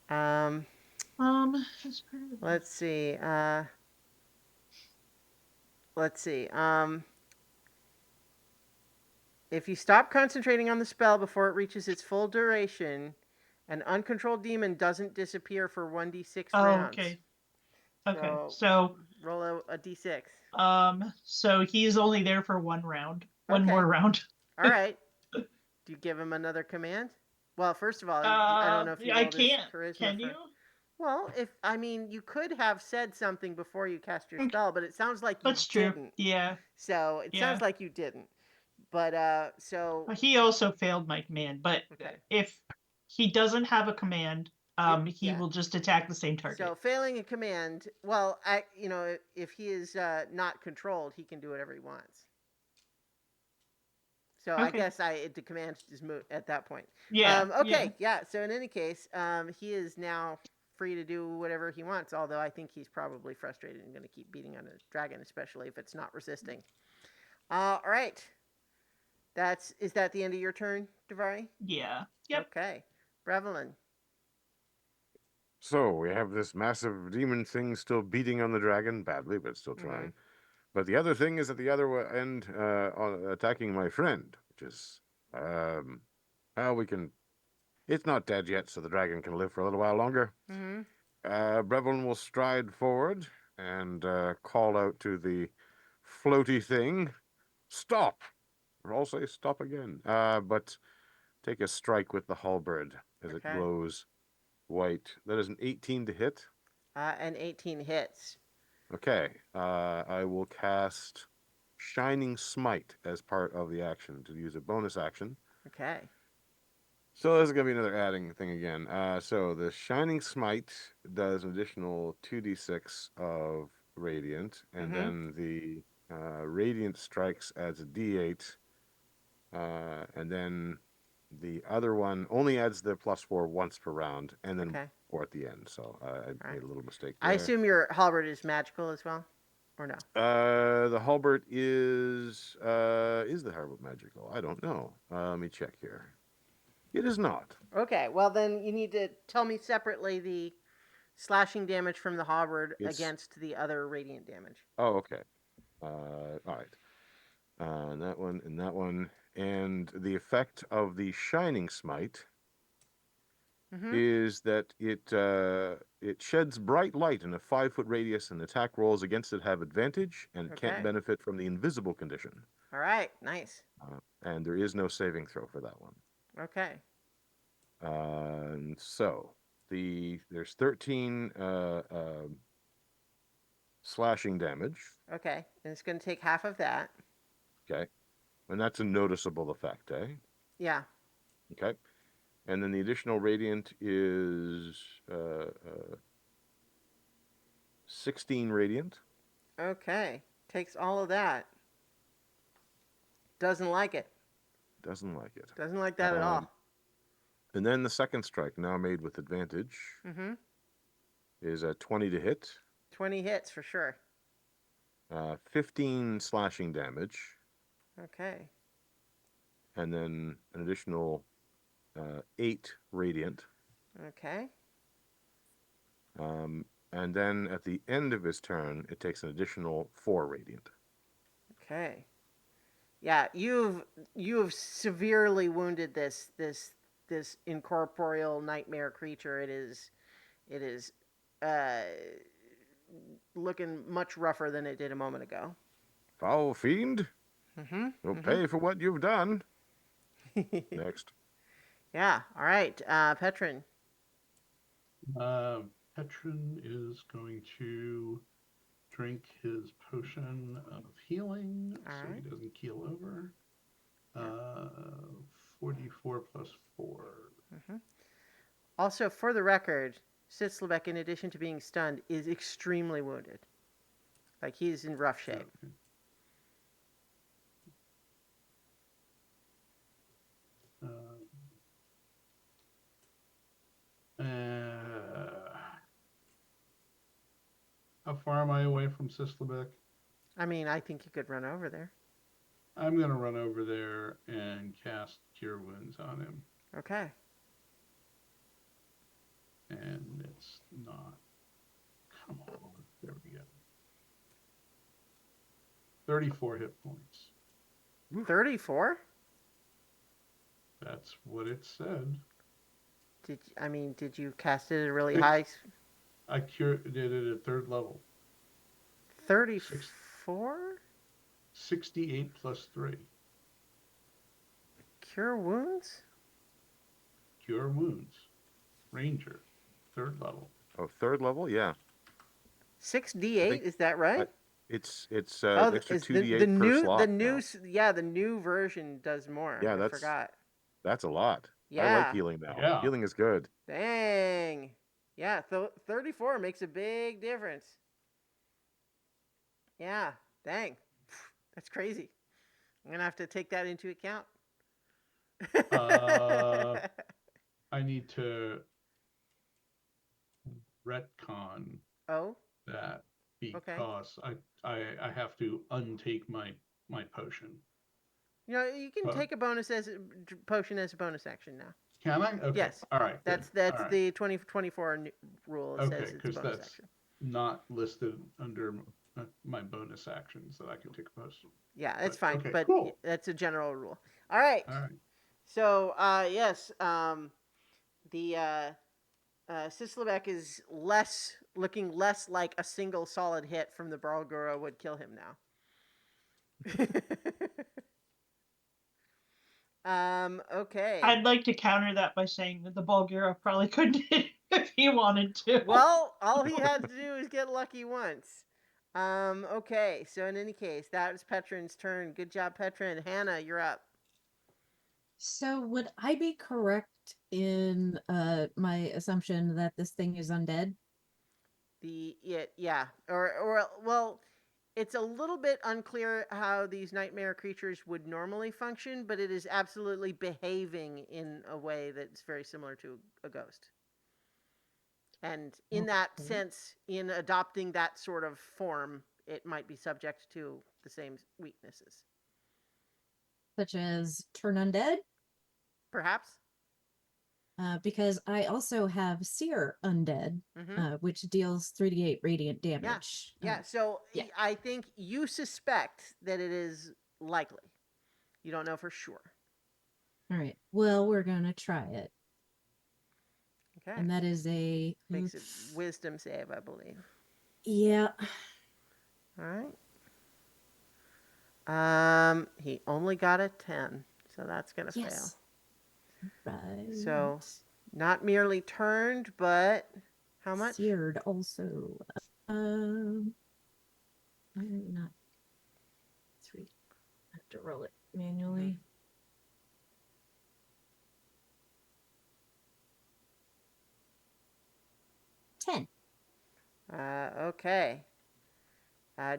Um, That's part of the- let's see. Let's see. If you stop concentrating on the spell before it reaches its full duration, an uncontrolled demon doesn't disappear for 1d6 rounds. Okay. Okay. So So roll a d6. so he's only there for 1 round. One Okay. more round. All right. Do you give him another command? Well, first of all, I don't know if you I rolled his can't. charisma. Can you? Well, you could have said something before you cast your spell, but it sounds like you That's true. didn't. Yeah. So it sounds like you didn't. But so He also failed my command, but Okay. if he doesn't have a command, he yeah. will just attack the same target. So failing a command, well, if he is not controlled, he can do whatever he wants. So I Okay. guess the command is moot at that point. Yeah. Okay. Yeah. So in any case, he is now free to do whatever he wants. Although I think he's probably frustrated and going to keep beating on a dragon, especially if it's not resisting. All right. Is that the end of your turn, Davari? Yeah. Yep. Okay. Brevlin. So we have this massive demon thing still beating on the dragon badly, but still trying. Mhm. But the other thing is at the other end, attacking my friend, which is, well, we can. It's not dead yet, so the dragon can live for a little while longer. Mm-hmm. Brevlin will stride forward and call out to the floaty thing, "Stop!" Or I'll say, "Stop" again. But take a strike with the halberd as it Okay. glows white. That is an 18 to hit. And 18 hits. Okay. I will cast Shining Smite as part of the action to use a bonus action. Okay. So this is going to be another adding thing again. So the Shining Smite does an additional 2d6 of Radiant, and then the Radiant Strikes adds a d8, and then the other one only adds the +4 once per round, and then Okay. or at the end. So I made a little mistake I there. assume your halberd is magical as well, or no? The halberd is the halberd magical? I don't know. Let me check here. It is not. Okay. Well, then you need to tell me separately the slashing damage from the halberd It's against the other radiant damage. Oh, okay. All right. And that one, and that one, and the effect of the Shining Smite Mm-hmm. is that it sheds bright light in a 5-foot radius, and attack rolls against it have advantage, and it can't Okay. benefit from the invisible condition. All right. Nice. And there is no saving throw for that one. Okay. And so there's 13 slashing damage. Okay. And it's going to take half of that. Okay, and that's a noticeable effect, eh? Yeah. Okay. And then the additional radiant is 16 radiant. Okay. Takes all of that. Doesn't like it. Doesn't like it. Doesn't like that at all. And then the second strike, now made with advantage, Mm-hmm. is a 20 to hit, 20 hits for sure. 15 slashing damage, Okay. and then an additional 8 radiant. Okay. And then at the end of his turn, it takes an additional 4 radiant. Okay. Yeah, you've severely wounded this incorporeal nightmare creature. It is uh, looking much rougher than it did a moment ago. Foul fiend, Mm-hmm. you'll pay for what you've done. Mm-hmm. Next. Yeah. All right. Petrin. Petrin is going to drink his potion of healing All so right. he doesn't keel over. 44 plus 4. Mm-hmm. Also, for the record, Sitzlebeck, in addition to being stunned, is extremely wounded. Like he's in rough shape. Okay. How far am I away from Sislabek? I mean, I think you could run over there. I'm going to run over there and cast Cure Wounds on him. Okay. And it's not. Come on. There we go. 34 hit points. 34? That's what it said. Did you cast it at a really high? I did it at 3rd level. 34? 68 plus 3. Cure wounds? Cure Wounds. Ranger. 3rd level. Oh, 3rd level? Yeah. 6d8, is that right? It's Oh, extra is 2d8 the per new slot the now. new yeah, the new version does more. Yeah, I forgot. that's a lot. I Yeah. like healing now. Yeah. Healing is good. Dang. Yeah, 34 makes a big difference. Yeah, dang. That's crazy. I'm going to have to take that into account. I need to retcon Oh, that okay. because I have to untake my potion. You can Uh, take a potion as a bonus action now. can I? Okay. Yes, All right. Good. All that's right. the 2024 rule. It Okay, says it's a because bonus that's action. not listed under my bonus actions that I can take a potion. Yeah, it's But fine, okay, but cool. that's a general rule. All right. All right. So, yes, the Sislevek is looking less like a single solid hit from the Barlgura would kill him now. Okay. I'd like to counter that by saying that the Bulgara probably couldn't hit if he wanted to. Well, all he had to do is get lucky once. Okay, so in any case, that was Petrin's turn. Good job, Petrin. Hannah, you're up. So would I be correct in my assumption that this thing is undead? Yeah, or well, it's a little bit unclear how these nightmare creatures would normally function, but it is absolutely behaving in a way that's very similar to a ghost. And in that Okay. sense, in adopting that sort of form, it might be subject to the same weaknesses. Such as turn undead? Perhaps? Because I also have Seer Undead, Mm-hmm. which deals 3d8 radiant Yeah. damage. Yeah. So yeah. I think you suspect that it is likely. You don't know for sure. All right. Well, we're gonna try it, Okay. and that is a Makes it wisdom save, I believe. yeah. All right. He only got a 10, so that's gonna fail. Yes. Right. So not merely turned, but how much? Seared also. Not 3. I have to roll it manually. Mm-hmm. 10. Okay.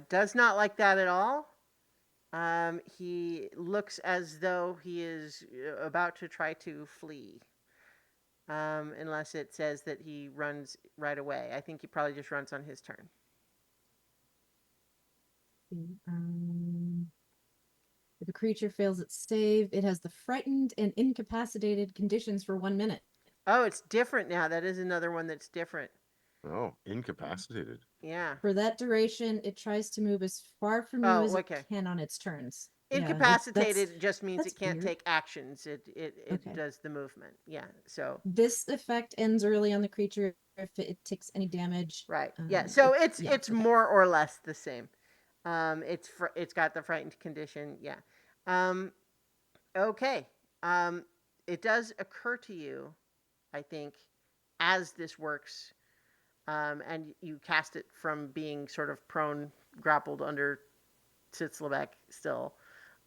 Does not like that at all. He looks as though he is about to try to flee. Unless it says that he runs right away. I think he probably just runs on his turn. If a creature fails its save, it has the frightened and incapacitated conditions for 1 minute. Oh, it's different now. That is another one that's different. Oh, incapacitated. Yeah. For that duration, it tries to move as far from you as okay. it can on its turns. Incapacitated just means it can't weird. take actions. It Okay. does the movement. Yeah. So this effect ends early on the creature if it takes any damage. right. Yeah. So it's okay. more or less the same. It's got the frightened condition. Yeah. Okay. It does occur to you, I think, as this works, and you cast it from being sort of prone, grappled under Sitzlebek still,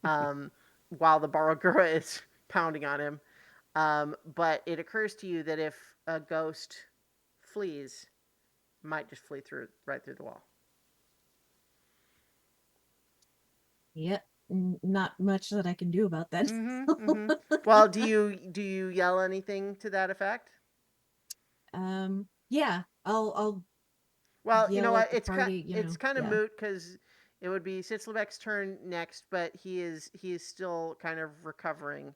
while the Barogura is pounding on him. But it occurs to you that if a ghost flees, it might just flee right through the wall. Yep. Not much that I can do about that. Well, do you yell anything to that effect? Yeah, I'll Well, you know what? It's kind of moot because it would be Sitzlebek's turn next, but he is still kind of recovering.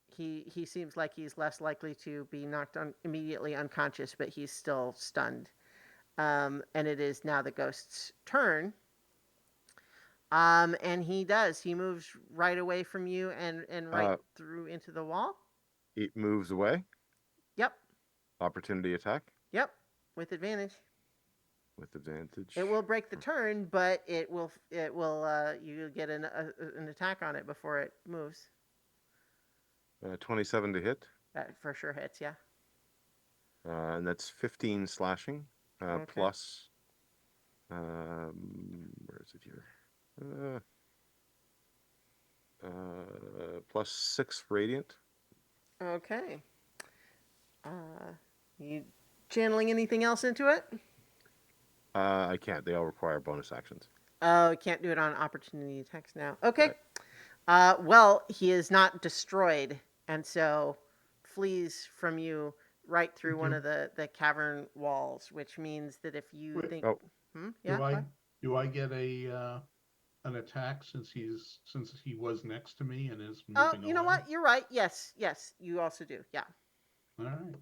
He seems like he's less likely to be knocked immediately unconscious, but he's still stunned. And it is now the ghost's turn. And he moves right away from you and right through into the wall. It moves away. Yep. Opportunity attack. Yep. With advantage. With advantage. It will break the turn, but it will you get an attack on it before it moves. 27 to hit. That for sure hits, yeah. And that's 15 slashing, Okay. plus. Where is it here? Plus 6 radiant. Okay. You channeling anything else into it? I can't. They all require bonus actions. Oh, you can't do it on opportunity attacks now. Okay. Right. Well, he is not destroyed, and so flees from you right through one Do- of the cavern walls, which means that if you Wait, think, Oh, yeah, do go I ahead. do I get a an attack since he was next to me and is Oh, moving you know away? what? You're right. Yes, you also do. Yeah. All right.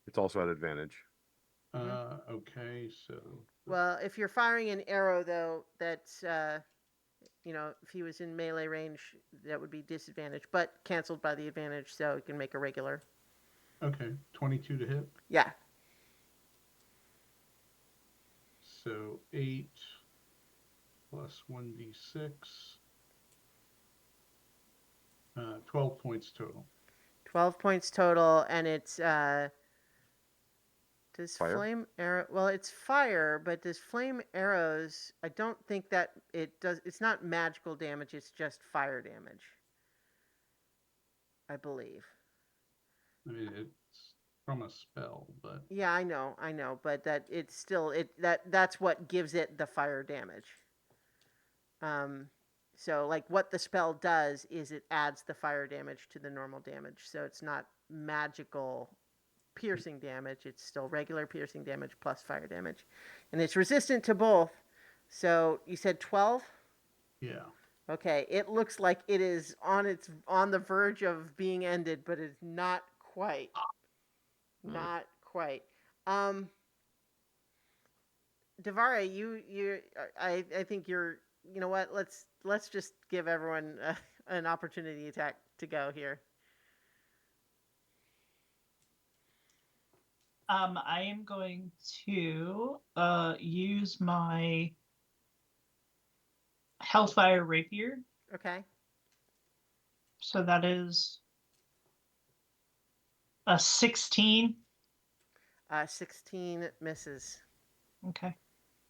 it's also at advantage. Okay, so Well, if you're firing an arrow, though, that's if he was in melee range, that would be disadvantage, but canceled by the advantage, so you can make a regular. okay, 22 to hit. Yeah. So 8 plus 1d6. 12 points total. 12 points total, and it's does Fire? flame arrow? Well, it's fire, but does flame arrows? I don't think that it does. It's not magical damage. It's just fire damage, I believe. I mean, it's from a spell, but Yeah, I know, but that it's still that's what gives it the fire damage. Um, so like what the spell does is it adds the fire damage to the normal damage, so it's not magical piercing damage. It's still regular piercing damage plus fire damage, and it's resistant to both. So you said 12. yeah. Okay, it looks like it is on the verge of being ended, but it's not quite. Not quite. Um, Devare, I think you're. You know what? Let's just give everyone an opportunity attack to go here. I am going to use my Hellfire Rapier. Okay. So that is a 16. 16 misses. Okay.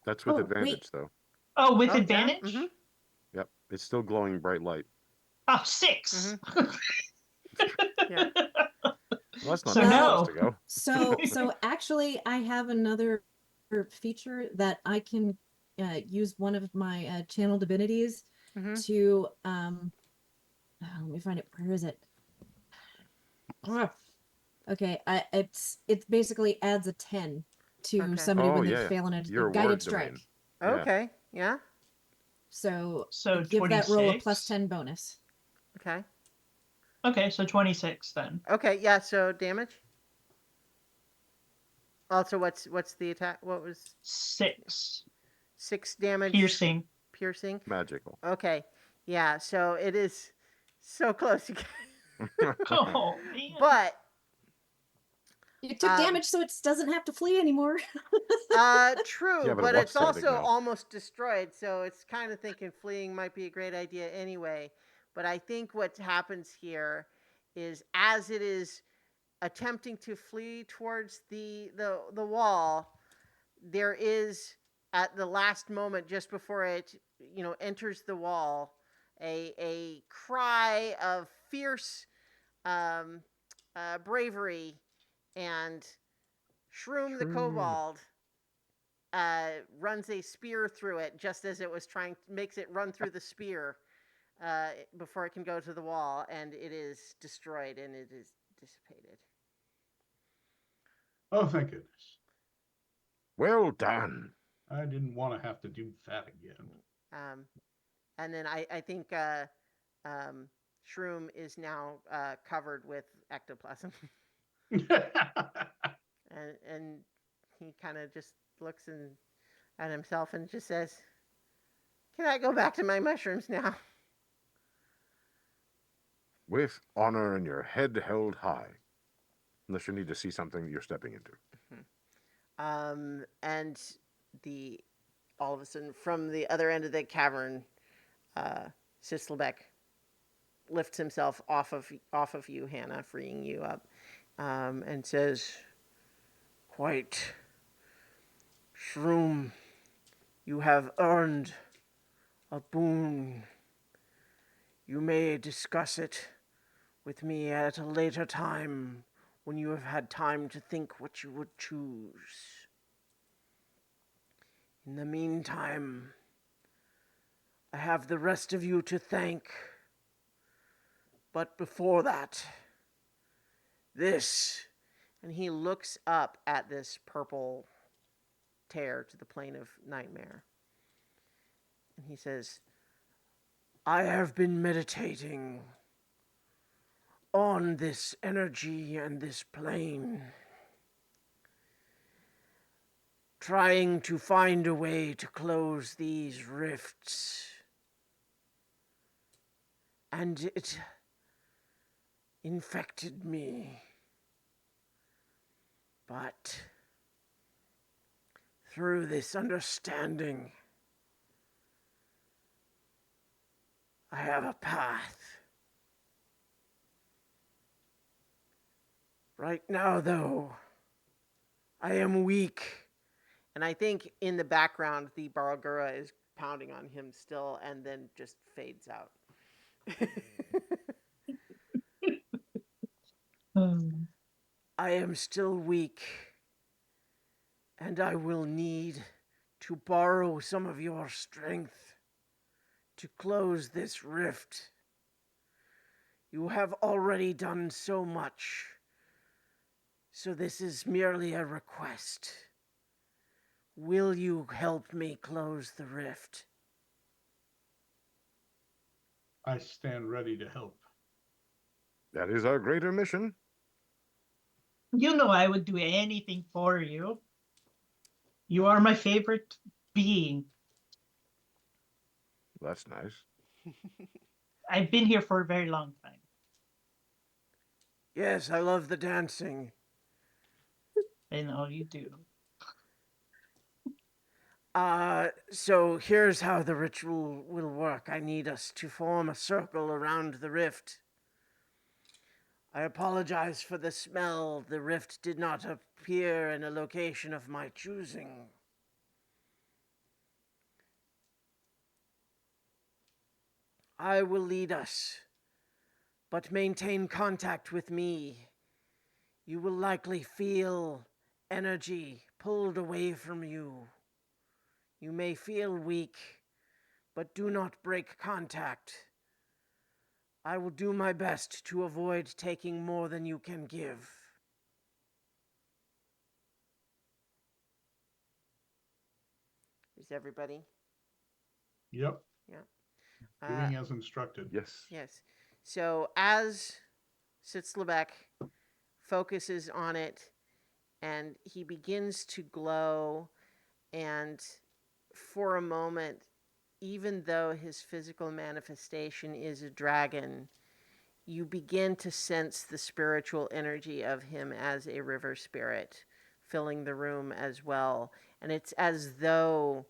That's with Oh, advantage, wait. though. Oh, with Oh, yeah. advantage? Mhm. Yep, it's still glowing bright light. Oh, 6. Yeah. Well, that's not So too no. close to go. So actually, I have another feature that I can use one of my channel divinities Mhm. to let me find it. Where is it? Ah, okay, it's basically adds a 10 to Okay. somebody Oh when they yeah, fail a your guided ward strike. domain. Yeah. Okay. Yeah. So So give that roll a 26. plus 10 bonus. Okay. Okay, so 26 then. Okay. Yeah. So damage. Also, what's the attack? What was 6 6 damage? piercing. Piercing. Magical. Okay. Yeah. So it is so close. Oh man. But You took damage, so it doesn't have to flee anymore. true, Yeah, but it but walks it's static also now. almost destroyed, so it's kind of thinking fleeing might be a great idea anyway. But I think what happens here is as it is attempting to flee towards the wall, there is at the last moment just before it enters the wall a cry of fierce um, bravery, and Shroom the Shroom. kobold runs a spear through it just as it was makes it run through the spear before it can go to the wall, and it is destroyed and it is dissipated. Oh, thank goodness. Well done. I didn't want to have to do that again. And then I think Shroom is now covered with ectoplasm, and he kind of just looks at himself and just says, "Can I go back to my mushrooms now?" With honor and your head held high. Unless you need to see something you're stepping into. And the all of a sudden from the other end of the cavern, Sislbeck lifts himself off of you, Hannah, freeing you up, and says, "Quite, Shroom, you have earned a boon. You may discuss it with me at a later time when you have had time to think what you would choose. In the meantime, I have the rest of you to thank. But before that, this," And he looks up at this purple tear to the plane of nightmare. And he says, I have been meditating on this energy and this plane, trying to find a way to close these rifts. And it infected me. But through this understanding, I have a path. Right now, though, I am weak. And I think in the background, the Baragura is pounding on him still and then just fades out. I am still weak, and I will need to borrow some of your strength to close this rift. You have already done so much, so this is merely a request. Will you help me close the rift? I stand ready to help. That is our greater mission. You know I would do anything for you. You are my favorite being. That's nice. I've been here for a very long time. Yes, I love the dancing. I know you do. So here's how the ritual will work. I need us to form a circle around the rift. I apologize for the smell. The rift did not appear in a location of my choosing. I will lead us, but maintain contact with me. You will likely feel energy pulled away from you. You may feel weak, but do not break contact. I will do my best to avoid taking more than you can give. Is everybody? Yep, Yeah. doing as instructed. Yes. Yes. So as Sitzlebeck focuses on it and he begins to glow, and for a moment, even though his physical manifestation is a dragon, you begin to sense the spiritual energy of him as a river spirit filling the room as well. And it's as though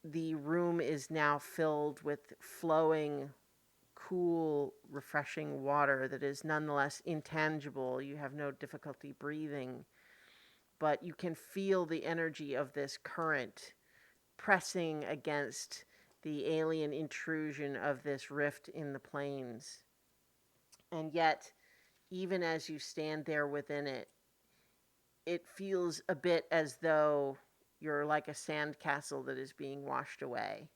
the room is now filled with flowing, cool, refreshing water that is nonetheless intangible. You have no difficulty breathing, but you can feel the energy of this current pressing against the alien intrusion of this rift in the plains. And yet, even as you stand there within it, it feels a bit as though you're like a sandcastle that is being washed away.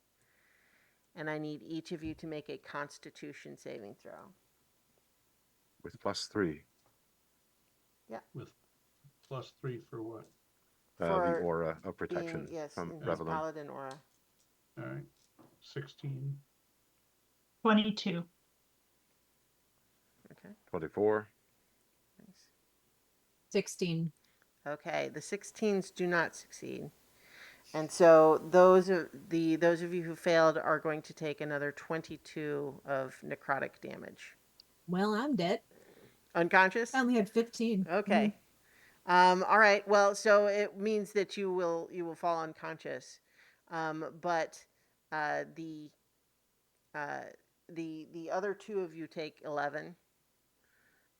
And I need each of you to make a Constitution saving throw. With +3. With +3 for what? The For aura of protection being, yes, from in his Revelin. paladin aura. All right, 16. 22. Okay, 24. nice. 16. Okay, the 16s do not succeed. And so those of you who failed are going to take another 22 of necrotic damage. Well, I'm dead. Unconscious? I only had 15. Okay. All right. Well, so it means that you will fall unconscious. But uh, the the other two of you take 11.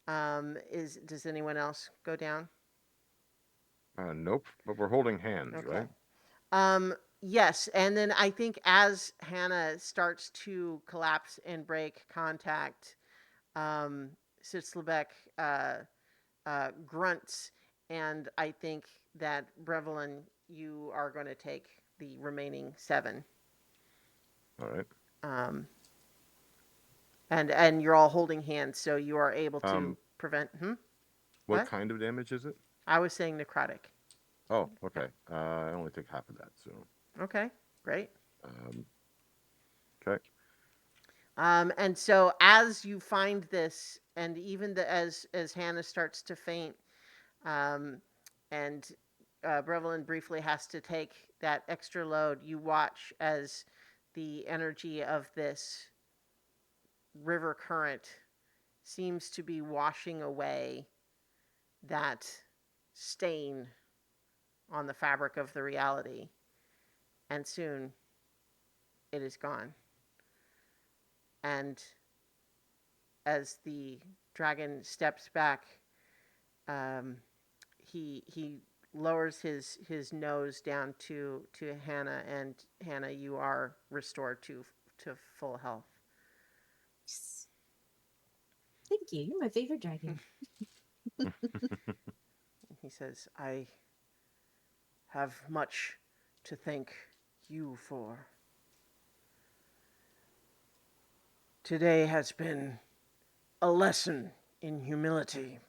Does anyone else go down? Nope, but we're holding hands, Okay. right? Yes, and then I think as Hannah starts to collapse and break contact, Sitzlebeck grunts, and I think that Brevelin, you are going to take the remaining 7. All right. And you're all holding hands, so you are able to prevent. What What? kind of damage is it? I was saying necrotic. Oh, okay. I only took half of that, so. Okay, great. Okay. And so as you find this, and even as Hannah starts to faint, um, and Brevlin briefly has to take that extra load, you watch as the energy of this river current seems to be washing away that stain on the fabric of the reality, and soon it is gone. And as the dragon steps back, um, he lowers his nose down to Hannah, and Hannah, you are restored to full health. Yes. Thank you. You're my favorite dragon. He says, "I have much to thank you for. Today has been a lesson in humility.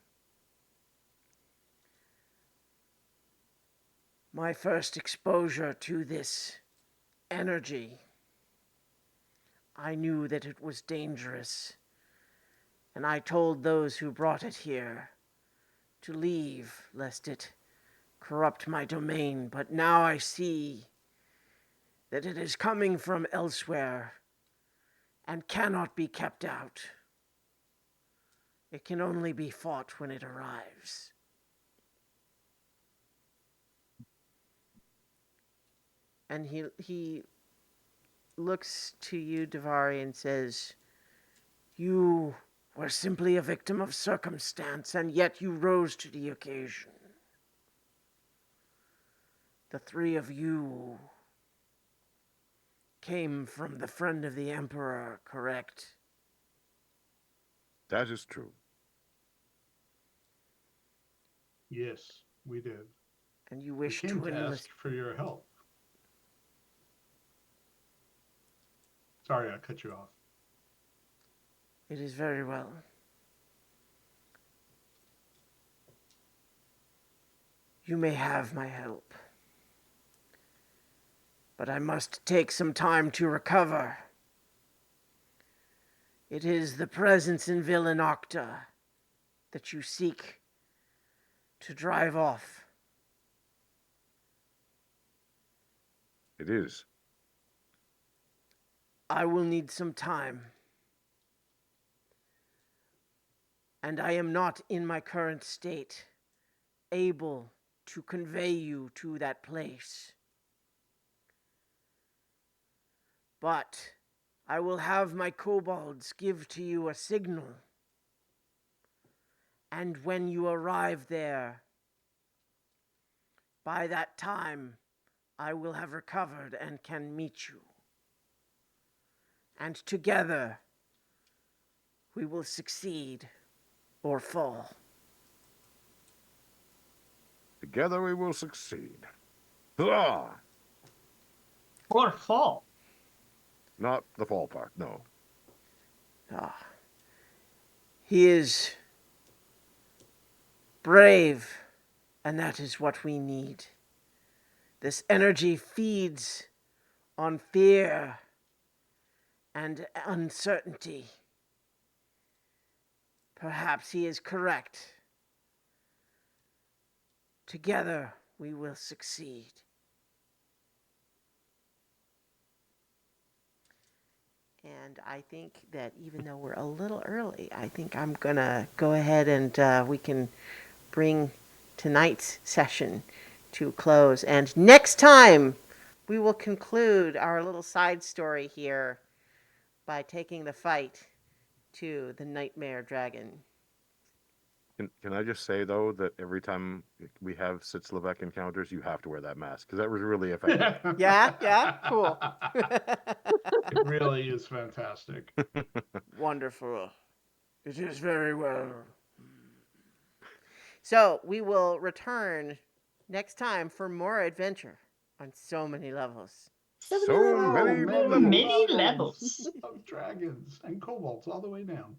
My first exposure to this energy. I knew that it was dangerous, and I told those who brought it here to leave, lest it corrupt my domain. But now I see that it is coming from elsewhere and cannot be kept out. It can only be fought when it arrives." And he looks to you, Davari, and says, "You were simply a victim of circumstance, and yet you rose to the occasion. The three of you came from the friend of the Emperor, correct? That is true. Yes, we did. And you We wish came to to enlist." ask for your help. Sorry, I cut you off. It is very well. You may have my help. But I must take some time to recover. It is the presence in Villanocta that you seek to drive off. It is. I will need some time. And I am not in my current state able to convey you to that place. But I will have my kobolds give to you a signal. And when you arrive there, by that time, I will have recovered and can meet you. And together, we will succeed or fall." Together we will succeed. Hurrah! Or fall. Not the fall part, no. Ah, he is brave, and that is what we need. This energy feeds on fear and uncertainty. Perhaps he is correct. Together we will succeed. And I think that even though we're a little early, I think I'm going to go ahead and we can bring tonight's session to close. And next time, we will conclude our little side story here by taking the fight to the Nightmare Dragon. Can I just say, though, that every time we have Sitzlevek encounters, you have to wear that mask, because that was really effective. Yeah, cool. It really is fantastic. Wonderful. It is very well. So we will return next time for more adventure on so many levels. So many Many levels. levels. Of dragons and kobolds all the way down.